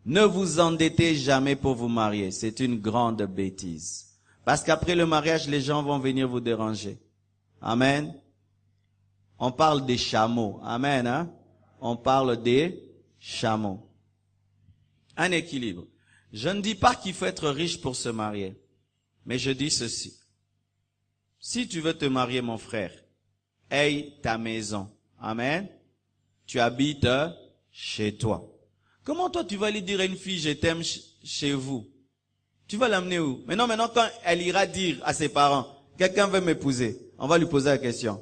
ne vous endettez jamais pour vous marier. C'est une grande bêtise. Parce qu'après le mariage, les gens vont venir vous déranger. Amen. On parle des chameaux. Amen. Hein? On parle des chameaux. Un équilibre. Je ne dis pas qu'il faut être riche pour se marier. Mais je dis ceci. Si tu veux te marier, mon frère, aie ta maison. Amen. Tu habites chez toi. Comment toi tu vas lui dire à une fille, je t'aime chez vous? Tu vas l'amener où? Maintenant, quand elle ira dire à ses parents, quelqu'un veut m'épouser, on va lui poser la question.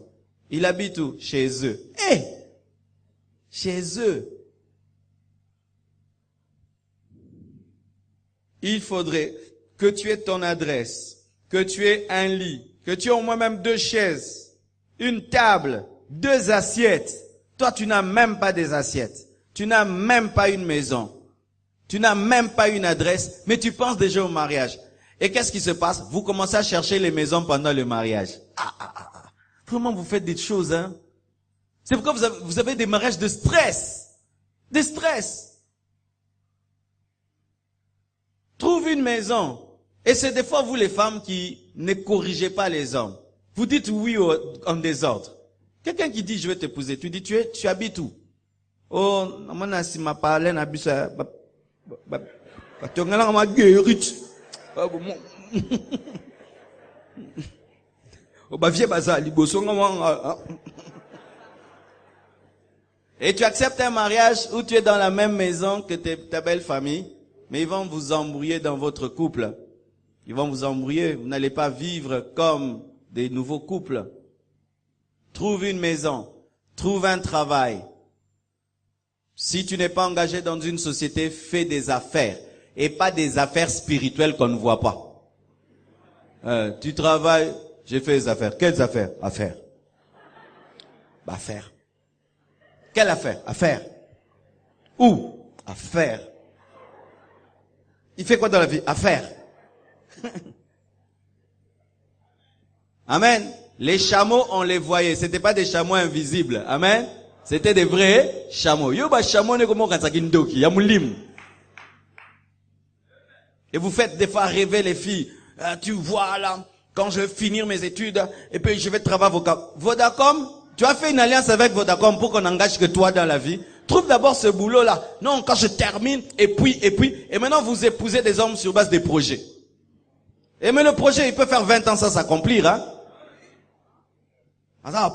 Il habite où? Chez eux. Chez eux. Il faudrait que tu aies ton adresse, que tu aies un lit, que tu aies au moins même 2 chaises, une table, 2 assiettes. Toi, tu n'as même pas des assiettes. Tu n'as même pas une maison. Tu n'as même pas une adresse, mais tu penses déjà au mariage. Et qu'est-ce qui se passe? Vous commencez à chercher les maisons pendant le mariage. Vraiment, vous faites des choses, hein? C'est pourquoi vous avez des mariages de stress. De stress. Trouve une maison. Et c'est des fois vous les femmes qui ne corrigez pas les hommes. Vous dites oui en désordre. Quelqu'un qui dit je vais t'épouser, tu dis tu habites où? Oh, non, si ma parole n'a bu ça, tu as ma gueule. Et tu acceptes un mariage où tu es dans la même maison que ta belle famille, mais ils vont vous embrouiller dans votre couple. Ils vont vous embrouiller. Vous n'allez pas vivre comme des nouveaux couples. Trouve une maison. Trouve un travail. Si tu n'es pas engagé dans une société, fais des affaires. Et pas des affaires spirituelles qu'on ne voit pas. Tu travailles, j'ai fait des affaires. Quelles affaires? Affaires. Affaires. Quelle affaire? Affaires. Où? Affaires. Il fait quoi dans la vie? Affaires. Amen. Les chameaux, on les voyait. C'était pas des chameaux invisibles. Amen. C'était des vrais chameaux. Et vous faites des fois rêver les filles. Tu vois là, quand je vais finir mes études, et puis je vais travailler avocat. Vodacom, tu as fait une alliance avec Vodacom pour qu'on engage que toi dans la vie. Trouve d'abord ce boulot-là. Non, quand je termine, et maintenant vous épousez des hommes sur base des projets. Et mais le projet, il peut faire 20 ans sans s'accomplir, hein.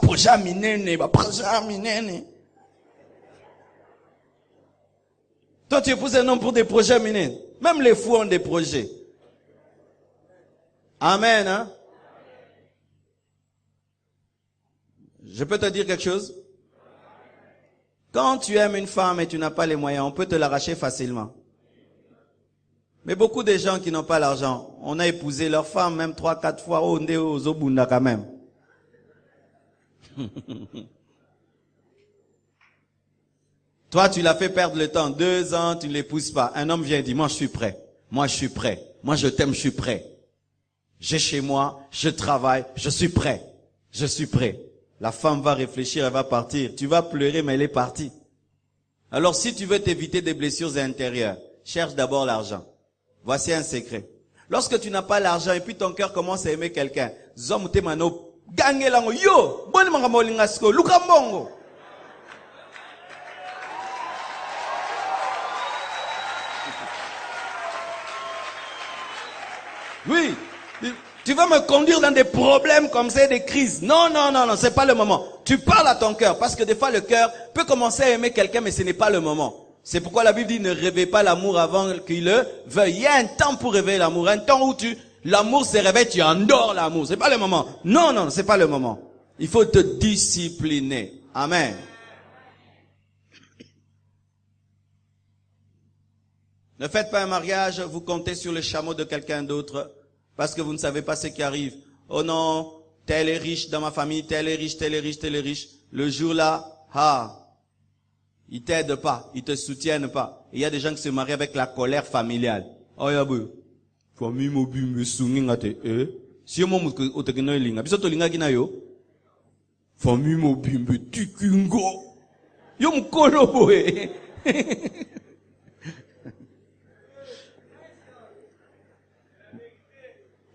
Projet minene. Toi, tu épouses un homme pour des projets minés. Même les fous ont des projets. Amen, hein. Je peux te dire quelque chose? Quand tu aimes une femme et tu n'as pas les moyens, on peut te l'arracher facilement. Mais beaucoup de gens qui n'ont pas l'argent, on a épousé leur femme même 3-4 fois, on est aux Obunda quand même. Toi, tu l'as fait perdre le temps. 2 ans, tu ne l'épouses pas. Un homme vient et dit, moi je suis prêt. Moi je suis prêt. Moi je t'aime, je suis prêt. J'ai chez moi, je travaille, je suis prêt. Je suis prêt. La femme va réfléchir, elle va partir. Tu vas pleurer, mais elle est partie. Alors si tu veux t'éviter des blessures intérieures, cherche d'abord l'argent. Voici un secret. Lorsque tu n'as pas l'argent et puis ton cœur commence à aimer quelqu'un, oui, tu vas me conduire dans des problèmes comme ça, des crises. Non, c'est pas le moment. Tu parles à ton cœur, parce que des fois le cœur peut commencer à aimer quelqu'un, mais ce n'est pas le moment. C'est pourquoi la Bible dit ne réveille pas l'amour avant qu'il le veuille. Il y a un temps pour réveiller l'amour, un temps où l'amour se réveille, tu endors l'amour. C'est pas le moment. Non, c'est pas le moment. Il faut te discipliner. Amen. Ne faites pas un mariage, vous comptez sur le chameau de quelqu'un d'autre, parce que vous ne savez pas ce qui arrive. Oh non, tel est riche dans ma famille, tel est riche, tel est riche, tel est riche. Le jour-là, ils t'aident pas, ils te soutiennent pas. Il y a des gens qui se marient avec la colère familiale. Oh yabou, famille mobi me souni ngate si mo musko otekino linga, biso to linga kina yo. Famille mobi me tikungo. Yo mkolo boe.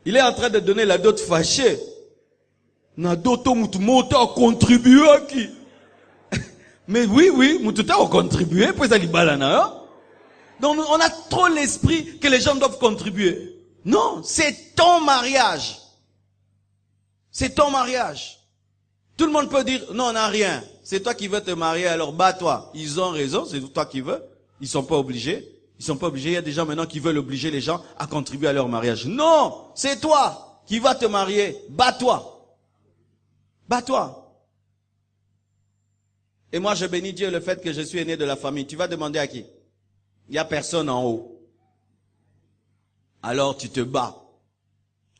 Il est en train de donner la dot fâchée. Na doto mutumoto a contribué à qui? Mais oui, mututa a contribué, puis ça libala na. Donc on a trop l'esprit que les gens doivent contribuer. Non, c'est ton mariage. C'est ton mariage. Tout le monde peut dire, non, on n'a rien. C'est toi qui veux te marier, alors bats-toi. Ils ont raison, c'est toi qui veux. Ils sont pas obligés. Ils sont pas obligés. Il y a des gens maintenant qui veulent obliger les gens à contribuer à leur mariage. Non, c'est toi qui vas te marier. Bats-toi. Bats-toi. Et moi, je bénis Dieu le fait que je suis aîné de la famille. Tu vas demander à qui? Il n'y a personne en haut. Alors tu te bats.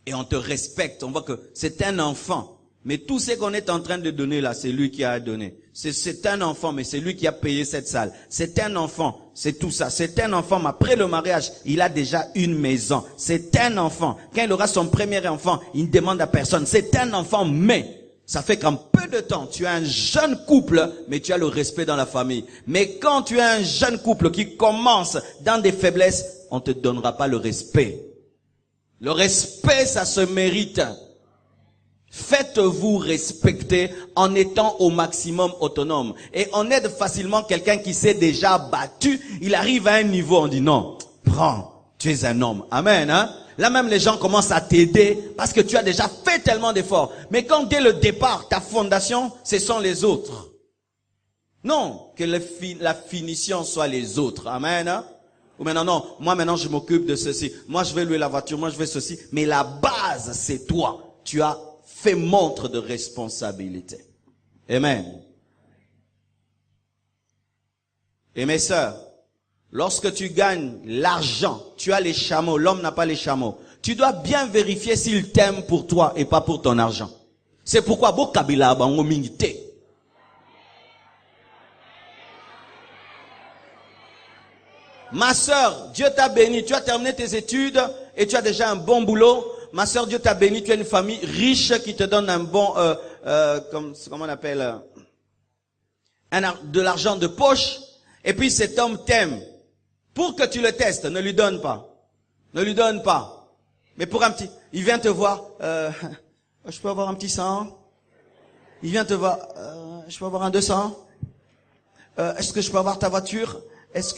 Et on te respecte. On voit que c'est un enfant. Mais tout ce qu'on est en train de donner là, c'est lui qui a donné. C'est un enfant, mais c'est lui qui a payé cette salle. C'est un enfant, c'est tout ça. C'est un enfant, mais après le mariage, il a déjà une maison. C'est un enfant. Quand il aura son premier enfant, il ne demande à personne. C'est un enfant, mais ça fait qu'en peu de temps, tu as un jeune couple, mais tu as le respect dans la famille. Mais quand tu as un jeune couple qui commence dans des faiblesses, on ne te donnera pas le respect. Le respect, ça se mérite. Faites-vous respecter en étant au maximum autonome. Et on aide facilement quelqu'un qui s'est déjà battu. Il arrive à un niveau, on dit non, prends, tu es un homme. Amen, hein? Là même les gens commencent à t'aider parce que tu as déjà fait tellement d'efforts. Mais quand dès le départ, ta fondation, ce sont les autres. Non, que la finition soit les autres. Amen, hein? Ou maintenant, non, moi maintenant je m'occupe de ceci. Moi je vais louer la voiture, moi je vais ceci. Mais la base, c'est toi. Tu as fait montre de responsabilité. Amen. Et mes sœurs, lorsque tu gagnes l'argent, tu as les chameaux, l'homme n'a pas les chameaux. Tu dois bien vérifier s'il t'aime pour toi et pas pour ton argent. C'est pourquoi Bokabila bango mingite. Ma sœur, Dieu t'a béni, tu as terminé tes études et tu as déjà un bon boulot. Ma sœur, Dieu t'a béni, tu as une famille riche qui te donne un bon, comment on appelle, de l'argent de poche. Et puis cet homme t'aime. Pour que tu le testes, ne lui donne pas. Ne lui donne pas. Mais pour un petit, il vient te voir, je peux avoir un petit 100? Il vient te voir, je peux avoir un 200? Est-ce que je peux avoir ta voiture? Est-ce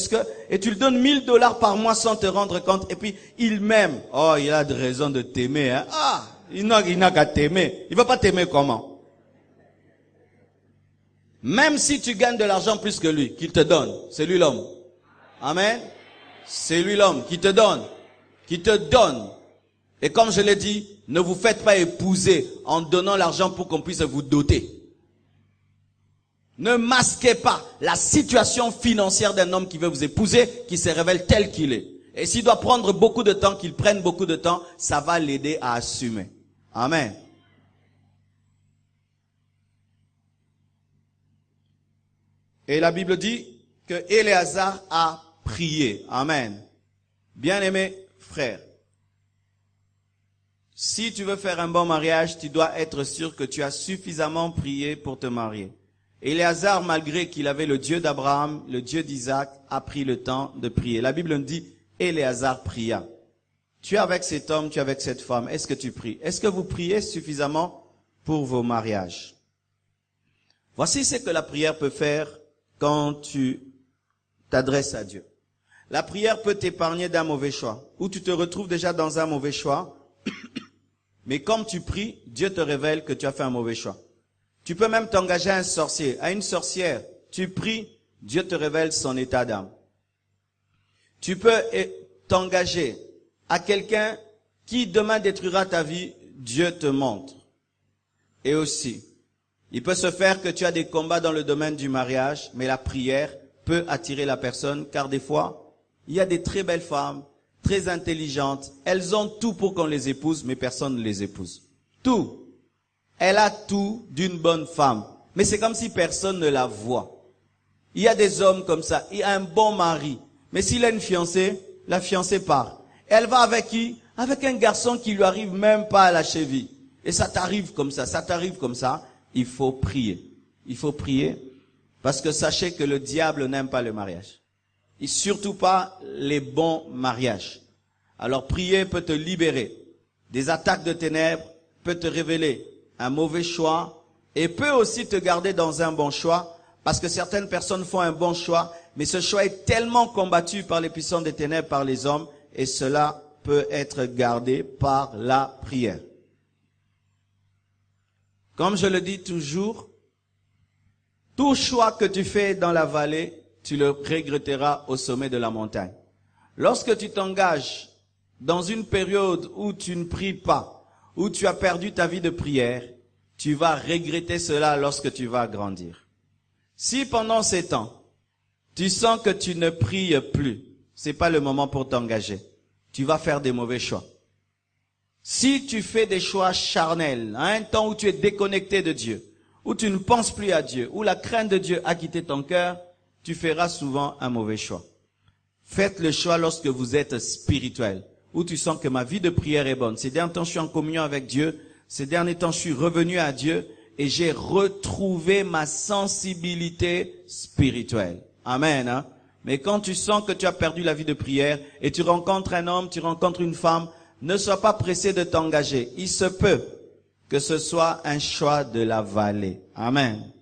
que, et tu lui donnes $1000 par mois sans te rendre compte, et puis il m'aime. Oh, il a de raisons de t'aimer, hein. Ah, il n'a qu'à t'aimer. Il va pas t'aimer comment? Même si tu gagnes de l'argent plus que lui, qu'il te donne, c'est lui l'homme. Amen. C'est lui l'homme qui te donne. Qui te donne. Et comme je l'ai dit, ne vous faites pas épouser en donnant l'argent pour qu'on puisse vous doter. Ne masquez pas la situation financière d'un homme qui veut vous épouser, qui se révèle tel qu'il est. Et s'il doit prendre beaucoup de temps, qu'il prenne beaucoup de temps, ça va l'aider à assumer. Amen. Et la Bible dit que Éléazar a prié. Amen. Bien-aimés frères, si tu veux faire un bon mariage, tu dois être sûr que tu as suffisamment prié pour te marier. Éléazar, malgré qu'il avait le Dieu d'Abraham, le Dieu d'Isaac, a pris le temps de prier. La Bible nous dit, Éléazar pria. Tu es avec cet homme, tu es avec cette femme, est-ce que tu pries? Est-ce que vous priez suffisamment pour vos mariages? Voici ce que la prière peut faire quand tu t'adresses à Dieu. La prière peut t'épargner d'un mauvais choix, ou tu te retrouves déjà dans un mauvais choix, mais comme tu pries, Dieu te révèle que tu as fait un mauvais choix. Tu peux même t'engager à un sorcier, à une sorcière. Tu pries, Dieu te révèle son état d'âme. Tu peux t'engager à quelqu'un qui demain détruira ta vie, Dieu te montre. Et aussi, il peut se faire que tu as des combats dans le domaine du mariage, mais la prière peut attirer la personne, car des fois, Il y a des très belles femmes, très intelligentes. Elles ont tout pour qu'on les épouse, mais personne ne les épouse. Tout. Elle a tout d'une bonne femme. Mais c'est comme si personne ne la voit. Il y a des hommes comme ça. Il a un bon mari. Mais s'il a une fiancée, la fiancée part. Elle va avec qui? Avec un garçon qui lui arrive même pas à la cheville. Et ça t'arrive comme ça, ça t'arrive comme ça. Il faut prier. Il faut prier. Parce que sachez que le diable n'aime pas le mariage. Et surtout pas les bons mariages. Alors prier peut te libérer des attaques de ténèbres, peut te révéler un mauvais choix et peut aussi te garder dans un bon choix. Parce que certaines personnes font un bon choix, mais ce choix est tellement combattu par les puissants des ténèbres, par les hommes, et cela peut être gardé par la prière. Comme je le dis toujours, tout choix que tu fais dans la vallée, tu le regretteras au sommet de la montagne. Lorsque tu t'engages dans une période où tu ne pries pas, où tu as perdu ta vie de prière, tu vas regretter cela lorsque tu vas grandir. Si pendant ces temps, tu sens que tu ne pries plus, c'est pas le moment pour t'engager. Tu vas faire des mauvais choix. Si tu fais des choix charnels, à un temps où tu es déconnecté de Dieu, où tu ne penses plus à Dieu, où la crainte de Dieu a quitté ton cœur, tu feras souvent un mauvais choix. Faites le choix lorsque vous êtes spirituel, où tu sens que ma vie de prière est bonne. Ces derniers temps, je suis en communion avec Dieu. Ces derniers temps, je suis revenu à Dieu. Et j'ai retrouvé ma sensibilité spirituelle. Amen. Hein? Mais quand tu sens que tu as perdu la vie de prière et tu rencontres un homme, tu rencontres une femme, ne sois pas pressé de t'engager. Il se peut que ce soit un choix de la vallée. Amen.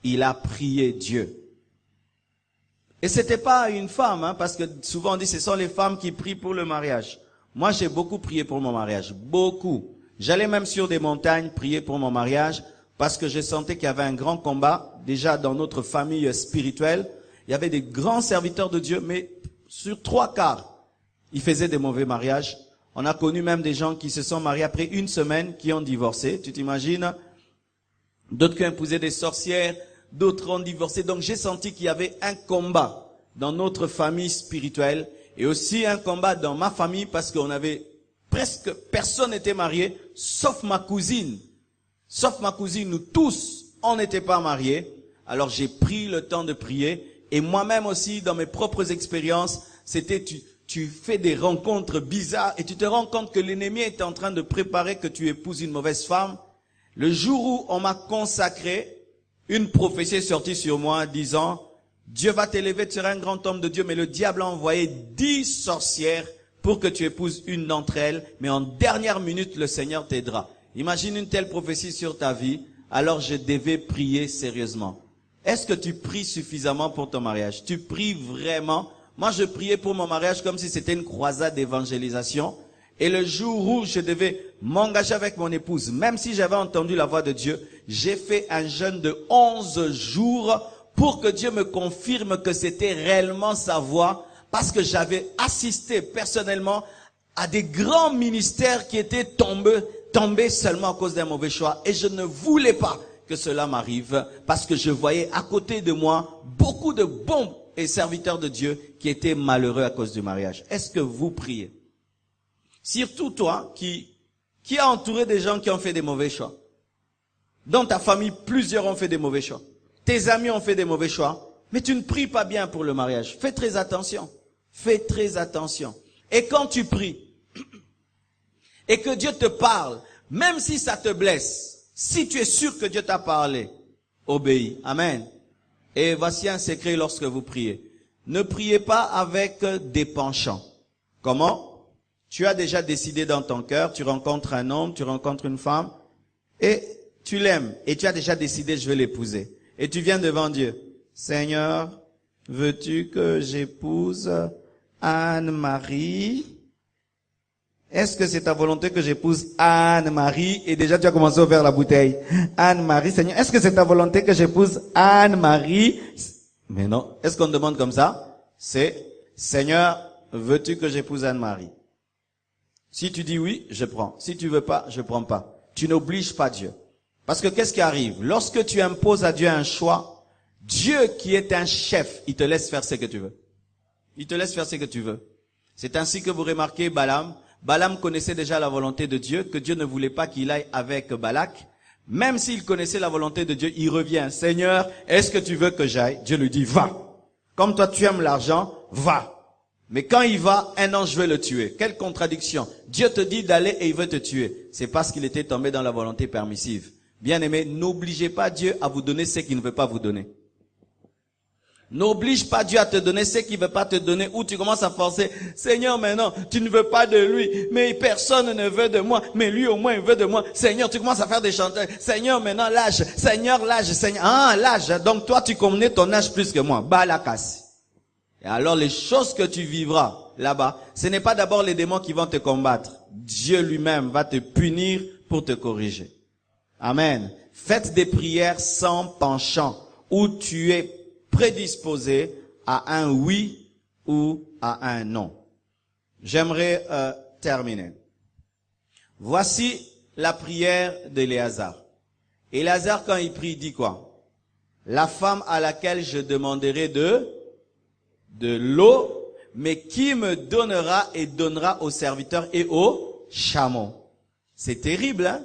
Il a prié Dieu. Et c'était pas une femme, hein, parce que souvent on dit ce sont les femmes qui prient pour le mariage. Moi j'ai beaucoup prié pour mon mariage. Beaucoup. J'allais même sur des montagnes prier pour mon mariage. Parce que je sentais qu'il y avait un grand combat, déjà dans notre famille spirituelle. Il y avait des grands serviteurs de Dieu, mais sur 3/4, ils faisaient des mauvais mariages. On a connu même des gens qui se sont mariés après une semaine, qui ont divorcé. Tu t'imagines? D'autres qui ont épousé des sorcières, d'autres ont divorcé. Donc j'ai senti qu'il y avait un combat dans notre famille spirituelle et aussi un combat dans ma famille parce qu'on avait presque personne n'était marié, sauf ma cousine. Sauf ma cousine, nous tous, on n'était pas mariés. Alors j'ai pris le temps de prier. Et moi-même aussi, dans mes propres expériences, c'était tu fais des rencontres bizarres et tu te rends compte que l'ennemi est en train de préparer que tu épouses une mauvaise femme. Le jour où on m'a consacré, une prophétie est sortie sur moi disant, Dieu va t'élever, tu seras un grand homme de Dieu, mais le diable a envoyé 10 sorcières pour que tu épouses une d'entre elles, mais en dernière minute, le Seigneur t'aidera. Imagine une telle prophétie sur ta vie, alors je devais prier sérieusement. Est-ce que tu pries suffisamment pour ton mariage? Tu pries vraiment? Moi, je priais pour mon mariage comme si c'était une croisade d'évangélisation. Et le jour où je devais m'engager avec mon épouse, même si j'avais entendu la voix de Dieu, j'ai fait un jeûne de 11 jours pour que Dieu me confirme que c'était réellement sa voix, parce que j'avais assisté personnellement à des grands ministères qui étaient tombés seulement à cause d'un mauvais choix. Et je ne voulais pas que cela m'arrive parce que je voyais à côté de moi beaucoup de bons et serviteurs de Dieu qui étaient malheureux à cause du mariage. Est-ce que vous priez? Surtout toi qui a entouré des gens qui ont fait des mauvais choix. Dans ta famille, plusieurs ont fait des mauvais choix. Tes amis ont fait des mauvais choix. Mais tu ne pries pas bien pour le mariage. Fais très attention. Fais très attention. Et quand tu pries, et que Dieu te parle, même si ça te blesse, si tu es sûr que Dieu t'a parlé, obéis. Amen. Et voici un secret lorsque vous priez. Ne priez pas avec des penchants. Comment? Tu as déjà décidé dans ton cœur, tu rencontres un homme, tu rencontres une femme, et tu l'aimes, et tu as déjà décidé, je vais l'épouser. Et tu viens devant Dieu. Seigneur, veux-tu que j'épouse Anne-Marie? Est-ce que c'est ta volonté que j'épouse Anne-Marie? Et déjà tu as commencé à ouvrir la bouteille. Anne-Marie, Seigneur, est-ce que c'est ta volonté que j'épouse Anne-Marie? Mais non. Est-ce qu'on demande comme ça? C'est, Seigneur, veux-tu que j'épouse Anne-Marie? Si tu dis oui, je prends. Si tu veux pas, je prends pas. Tu n'obliges pas Dieu. Parce que qu'est-ce qui arrive? Lorsque tu imposes à Dieu un choix, Dieu qui est un chef, il te laisse faire ce que tu veux. Il te laisse faire ce que tu veux. C'est ainsi que vous remarquez Balaam. Balaam connaissait déjà la volonté de Dieu, que Dieu ne voulait pas qu'il aille avec Balak. Même s'il connaissait la volonté de Dieu, il revient. Seigneur, est-ce que tu veux que j'aille? Dieu lui dit, va. Comme toi tu aimes l'argent, va. Mais quand il va, un ange veut le tuer. Quelle contradiction. Dieu te dit d'aller et il veut te tuer. C'est parce qu'il était tombé dans la volonté permissive. Bien-aimé, n'obligez pas Dieu à vous donner ce qu'il ne veut pas vous donner. N'oblige pas Dieu à te donner ce qu'il ne veut pas te donner, ou tu commences à forcer. Seigneur, maintenant, tu ne veux pas de lui, mais personne ne veut de moi, mais lui au moins il veut de moi. Seigneur, tu commences à faire des chanteurs. Seigneur, maintenant l'âge. Seigneur, l'âge. Seigneur. Ah, l'âge. Donc toi, tu connais ton âge plus que moi. Bah, la casse. Et alors, les choses que tu vivras là-bas, ce n'est pas d'abord les démons qui vont te combattre. Dieu lui-même va te punir pour te corriger. Amen. Faites des prières sans penchant, où tu es prédisposé à un oui ou à un non. J'aimerais terminer. Voici la prière d'Éléazar. Éléazar, quand il prie, il dit quoi? La femme à laquelle je demanderai de l'eau, mais qui me donnera et donnera aux serviteurs et aux chameaux. C'est terrible, hein?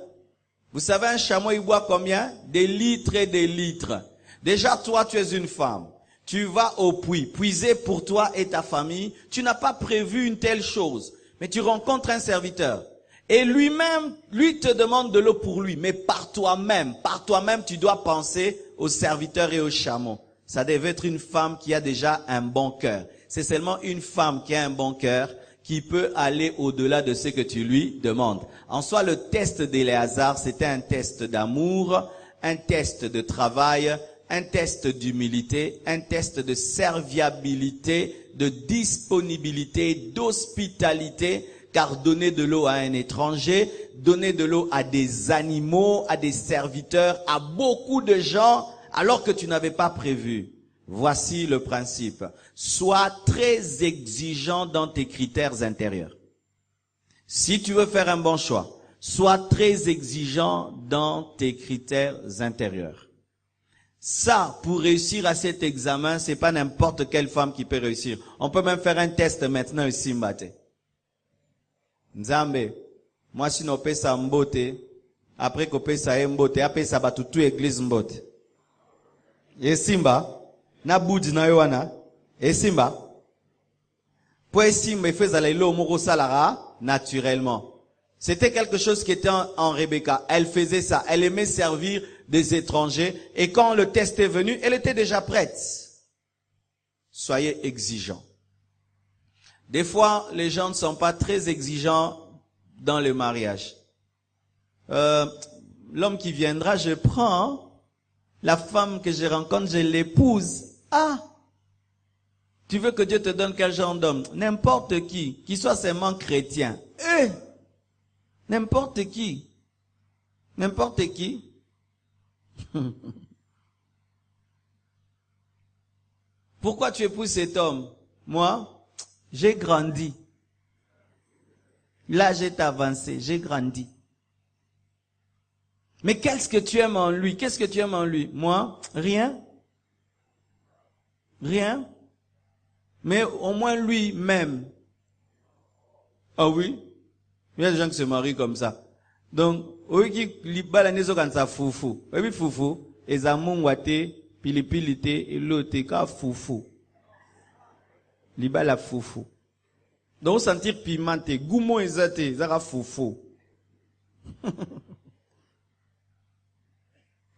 Vous savez, un chameau, il boit combien? Des litres et des litres. Déjà, toi, tu es une femme. Tu vas au puits, puiser pour toi et ta famille. Tu n'as pas prévu une telle chose. Mais tu rencontres un serviteur. Et lui-même, lui te demande de l'eau pour lui. Mais par toi-même, tu dois penser aux serviteurs et aux chameaux. Ça devait être une femme qui a déjà un bon cœur. C'est seulement une femme qui a un bon cœur qui peut aller au-delà de ce que tu lui demandes. En soi, le test d'Éléazar, c'était un test d'amour, un test de travail, un test d'humilité, un test de serviabilité, de disponibilité, d'hospitalité, car donner de l'eau à un étranger, donner de l'eau à des animaux, à des serviteurs, à beaucoup de gens, alors que tu n'avais pas prévu. Voici le principe. Sois très exigeant dans tes critères intérieurs. Si tu veux faire un bon choix, sois très exigeant dans tes critères intérieurs. Ça, pour réussir à cet examen, c'est pas n'importe quelle femme qui peut réussir. On peut même faire un test maintenant ici, Mbate. Nzambe, moi si nous pesa mbote, après qu'on pesa mbote, après ça va tout église mbote. Et Simba, na boudi na yoana, et Simba, pour Simba, il faisait les lots moro salara naturellement. C'était quelque chose qui était en Rebecca. Elle faisait ça. Elle aimait servir des étrangers. Et quand le test est venu, elle était déjà prête. Soyez exigeants. Des fois, les gens ne sont pas très exigeants dans le mariage. L'homme qui viendra, je prends la femme que je rencontre, je l'épouse. Ah! Tu veux que Dieu te donne quel genre d'homme? N'importe qui soit seulement chrétien. N'importe qui. N'importe qui. Pourquoi tu épouses cet homme? Moi, j'ai grandi. L'âge est avancé, j'ai grandi. Mais qu'est-ce que tu aimes en lui? Qu'est-ce que tu aimes en lui? Moi, rien. Rien. Mais au moins lui-même. Ah oui? Il y a des gens qui se marient comme ça. Donc, oui, qui liba la nezo quand ça foufou. Oui, foufou. Et ça mongwate, pilipilite, et l'autre, ka foufou. Liba la foufou. Donc, sentir pimenté, goumon ezate, zara foufou.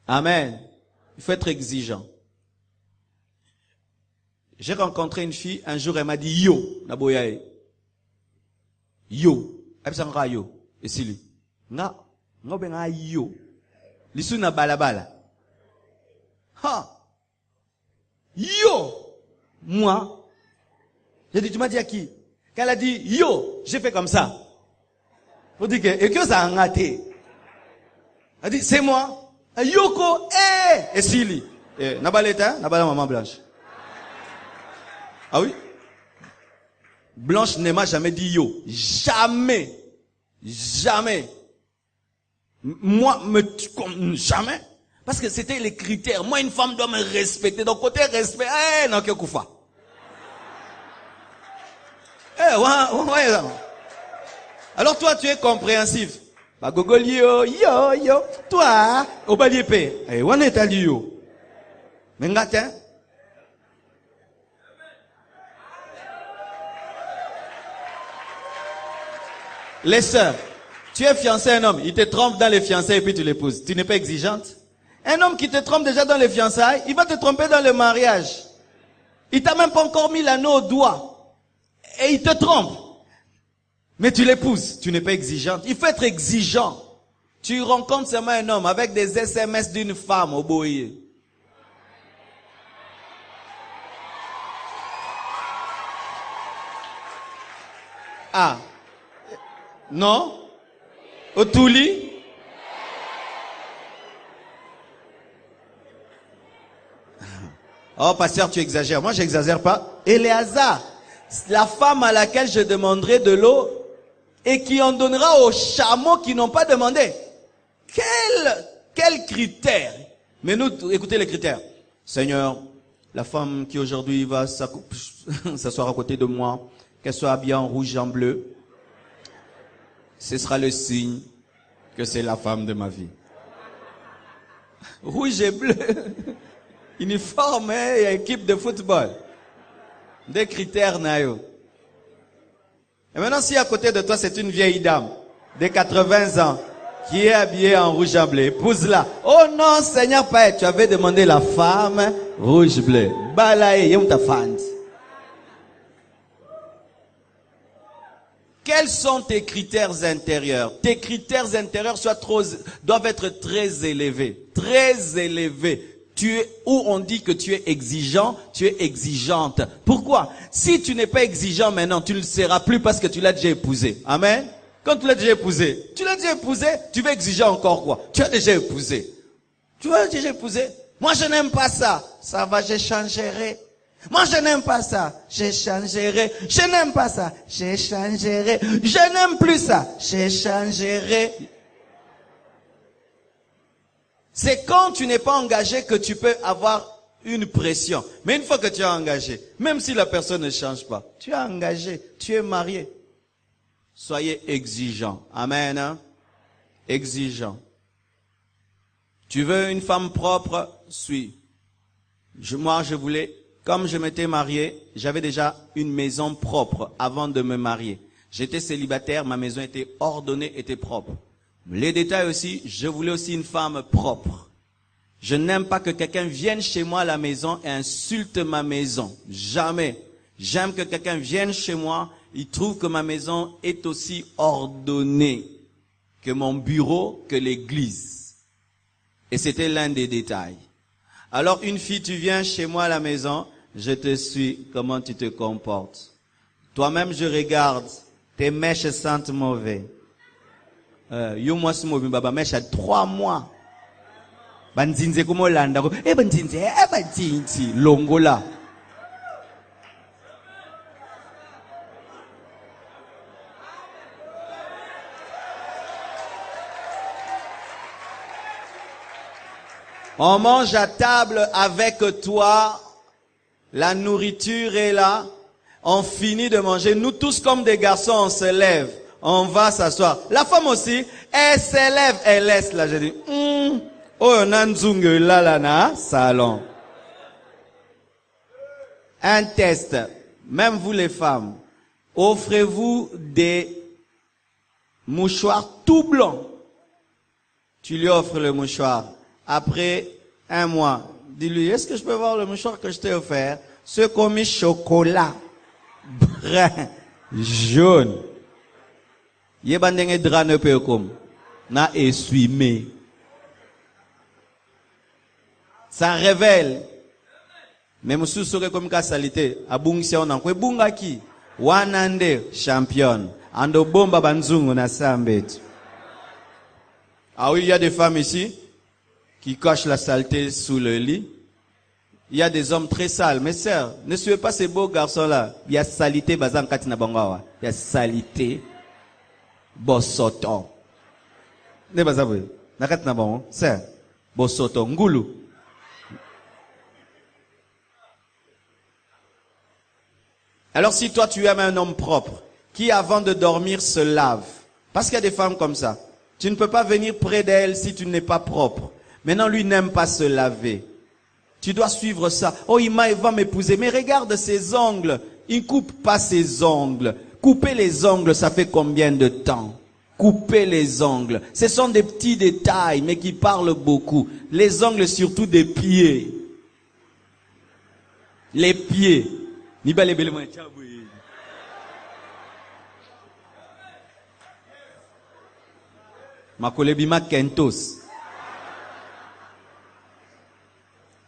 Amen. Il faut être exigeant. J'ai rencontré une fille, un jour, elle m'a dit, yo, naboyae. Yo. Elle s'en yo. Et c'est lui. Nga benga yo. Lisu na balabala. Ha. Yo. Moi. J'ai dit, tu m'as dit à qui? Quand elle a dit, yo, j'ai fait comme ça. Faut dire que, et que ça a raté. Elle a dit, c'est moi. Yoko, et c'est lui. Nabaleta, nabala maman Blanche. Ah oui? Blanche ne m'a jamais dit yo. Jamais. Jamais. Moi, jamais. Parce que c'était les critères. Moi, une femme doit me respecter. Donc, côté respect, non, que koufa. Alors toi, tu es compréhensif. Bah, gogol yo, toi, au baliepe. Eh, on est allé yo. Mais ngatin. Les sœurs, tu es fiancé à un homme, il te trompe dans les fiançailles et puis tu l'épouses. Tu n'es pas exigeante? Un homme qui te trompe déjà dans les fiançailles, il va te tromper dans le mariage. Il t'a même pas encore mis l'anneau au doigt. Et il te trompe. Mais tu l'épouses. Tu n'es pas exigeante. Il faut être exigeant. Tu rencontres seulement un homme avec des SMS d'une femme au boyer. Ah. Non? Au Touli? Oh, pasteur, tu exagères. Moi, j'exagère pas. Éléazar, la femme à laquelle je demanderai de l'eau et qui en donnera aux chameaux qui n'ont pas demandé. Quel critère? Mais nous, écoutez les critères. Seigneur, la femme qui aujourd'hui va s'asseoir à côté de moi, qu'elle soit habillée en rouge et en bleu, ce sera le signe que c'est la femme de ma vie. Rouge et bleu. Uniforme et équipe de football. Des critères, Nayo. Et maintenant, si à côté de toi, c'est une vieille dame de 80 ans qui est habillée en rouge et bleu, épouse-la. Oh non, Seigneur Père, tu avais demandé la femme rouge-bleu. Balaye, yom ta fande. Quels sont tes critères intérieurs? Tes critères intérieurs doivent être très élevés. Très élevés. Où on dit que tu es exigeant, tu es exigeante. Pourquoi? Si tu n'es pas exigeant maintenant, tu ne le seras plus parce que tu l'as déjà épousé. Amen. Quand tu l'as déjà épousé, tu vas exiger encore quoi? Tu as déjà épousé. Tu as déjà épousé. Moi je n'aime pas ça. Ça va, je changerai. Moi je n'aime pas ça. Je changerai. Je n'aime pas ça. Je changerai. Je n'aime plus ça. Je changerai. C'est quand tu n'es pas engagé que tu peux avoir une pression. Mais une fois que tu es engagé, même si la personne ne change pas, tu es engagé, tu es marié. Soyez exigeant. Amen. Hein? Exigeant. Tu veux une femme propre? Suis. Moi, je voulais, comme je m'étais marié, j'avais déjà une maison propre avant de me marier. J'étais célibataire, ma maison était ordonnée, était propre. Les détails aussi, je voulais aussi une femme propre. Je n'aime pas que quelqu'un vienne chez moi à la maison et insulte ma maison. Jamais. J'aime que quelqu'un vienne chez moi, il trouve que ma maison est aussi ordonnée que mon bureau, que l'église. Et c'était l'un des détails. Alors une fille, tu viens chez moi à la maison, je te suis, comment tu te comportes. Toi-même, je regarde, tes mèches sentent mauvais. Yo moi si mobi baba mesha 3 mois. Banzinze komo landa ko banzinze longola. On mange à table avec toi, la nourriture est là, on finit de manger, nous tous comme des garçons on se lève. On va s'asseoir. La femme aussi, elle s'élève, elle laisse là. Je dis, oh, nanzungue lalana, salon. Un test. Même vous les femmes, offrez-vous des mouchoirs tout blancs. Tu lui offres le mouchoir. Après 1 mois, dis-lui, est-ce que je peux voir le mouchoir que je t'ai offert? Ce commis chocolat, brun, jaune. Yebandenge drane pe comme na essuie. Ça révèle. Même sous sore comme ka salité, abungisi ona kwe bunga ki wanande champion. Ando bomba banzungu na sambet. Ah oui, il y a des femmes ici qui cachent la saleté sous le lit. Il y a des hommes très sales. Mais sœurs, ne suivez pas ces beaux garçons-là. Il y a salité bazan katina bangawa. Il y a salité. Bosoto. Ne bazawe. Nakat na bon, c'est bosoto ngulu. Alors si toi tu aimes un homme propre, qui avant de dormir se lave, parce qu'il y a des femmes comme ça, tu ne peux pas venir près d'elle si tu n'es pas propre. Maintenant lui n'aime pas se laver. Tu dois suivre ça. Oh, il va m'épouser, mais regarde ses ongles. Il ne coupe pas ses ongles. Couper les ongles, ça fait combien de temps? Couper les ongles. Ce sont des petits détails, mais qui parlent beaucoup. Les ongles surtout des pieds. Les pieds. Makolebima kentos.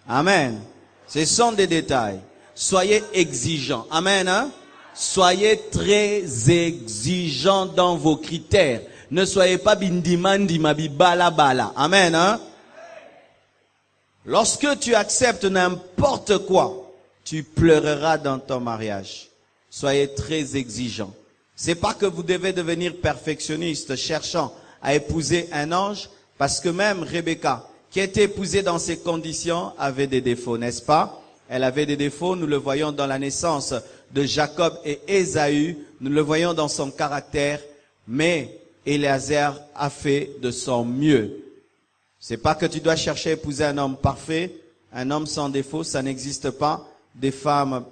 Amen. Ce sont des détails. Soyez exigeants. Amen. Hein? Soyez très exigeants dans vos critères. Ne soyez pas bindimandi mabibala bala. Amen. Hein? Lorsque tu acceptes n'importe quoi, tu pleureras dans ton mariage. Soyez très exigeants. C'est pas que vous devez devenir perfectionniste, cherchant à épouser un ange, parce que même Rebecca, qui a été épousée dans ces conditions, avait des défauts, n'est-ce pas? Elle avait des défauts, nous le voyons dans la naissance de Jacob et Ésaü, nous le voyons dans son caractère, mais Éléazar a fait de son mieux. C'est pas que tu dois chercher à épouser un homme parfait, un homme sans défaut, ça n'existe pas.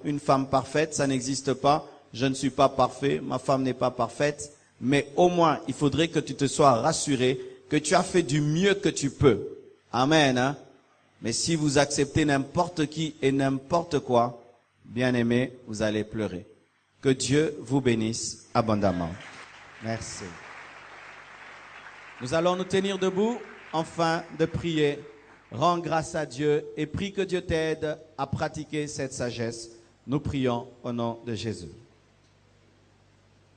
Une femme parfaite, ça n'existe pas. Je ne suis pas parfait, ma femme n'est pas parfaite, mais au moins, il faudrait que tu te sois rassuré que tu as fait du mieux que tu peux. Amen. Hein? Mais si vous acceptez n'importe qui et n'importe quoi, bien aimé, vous allez pleurer. Que Dieu vous bénisse abondamment. Merci. Nous allons nous tenir debout, enfin de prier. Rends grâce à Dieu et prie que Dieu t'aide à pratiquer cette sagesse. Nous prions au nom de Jésus.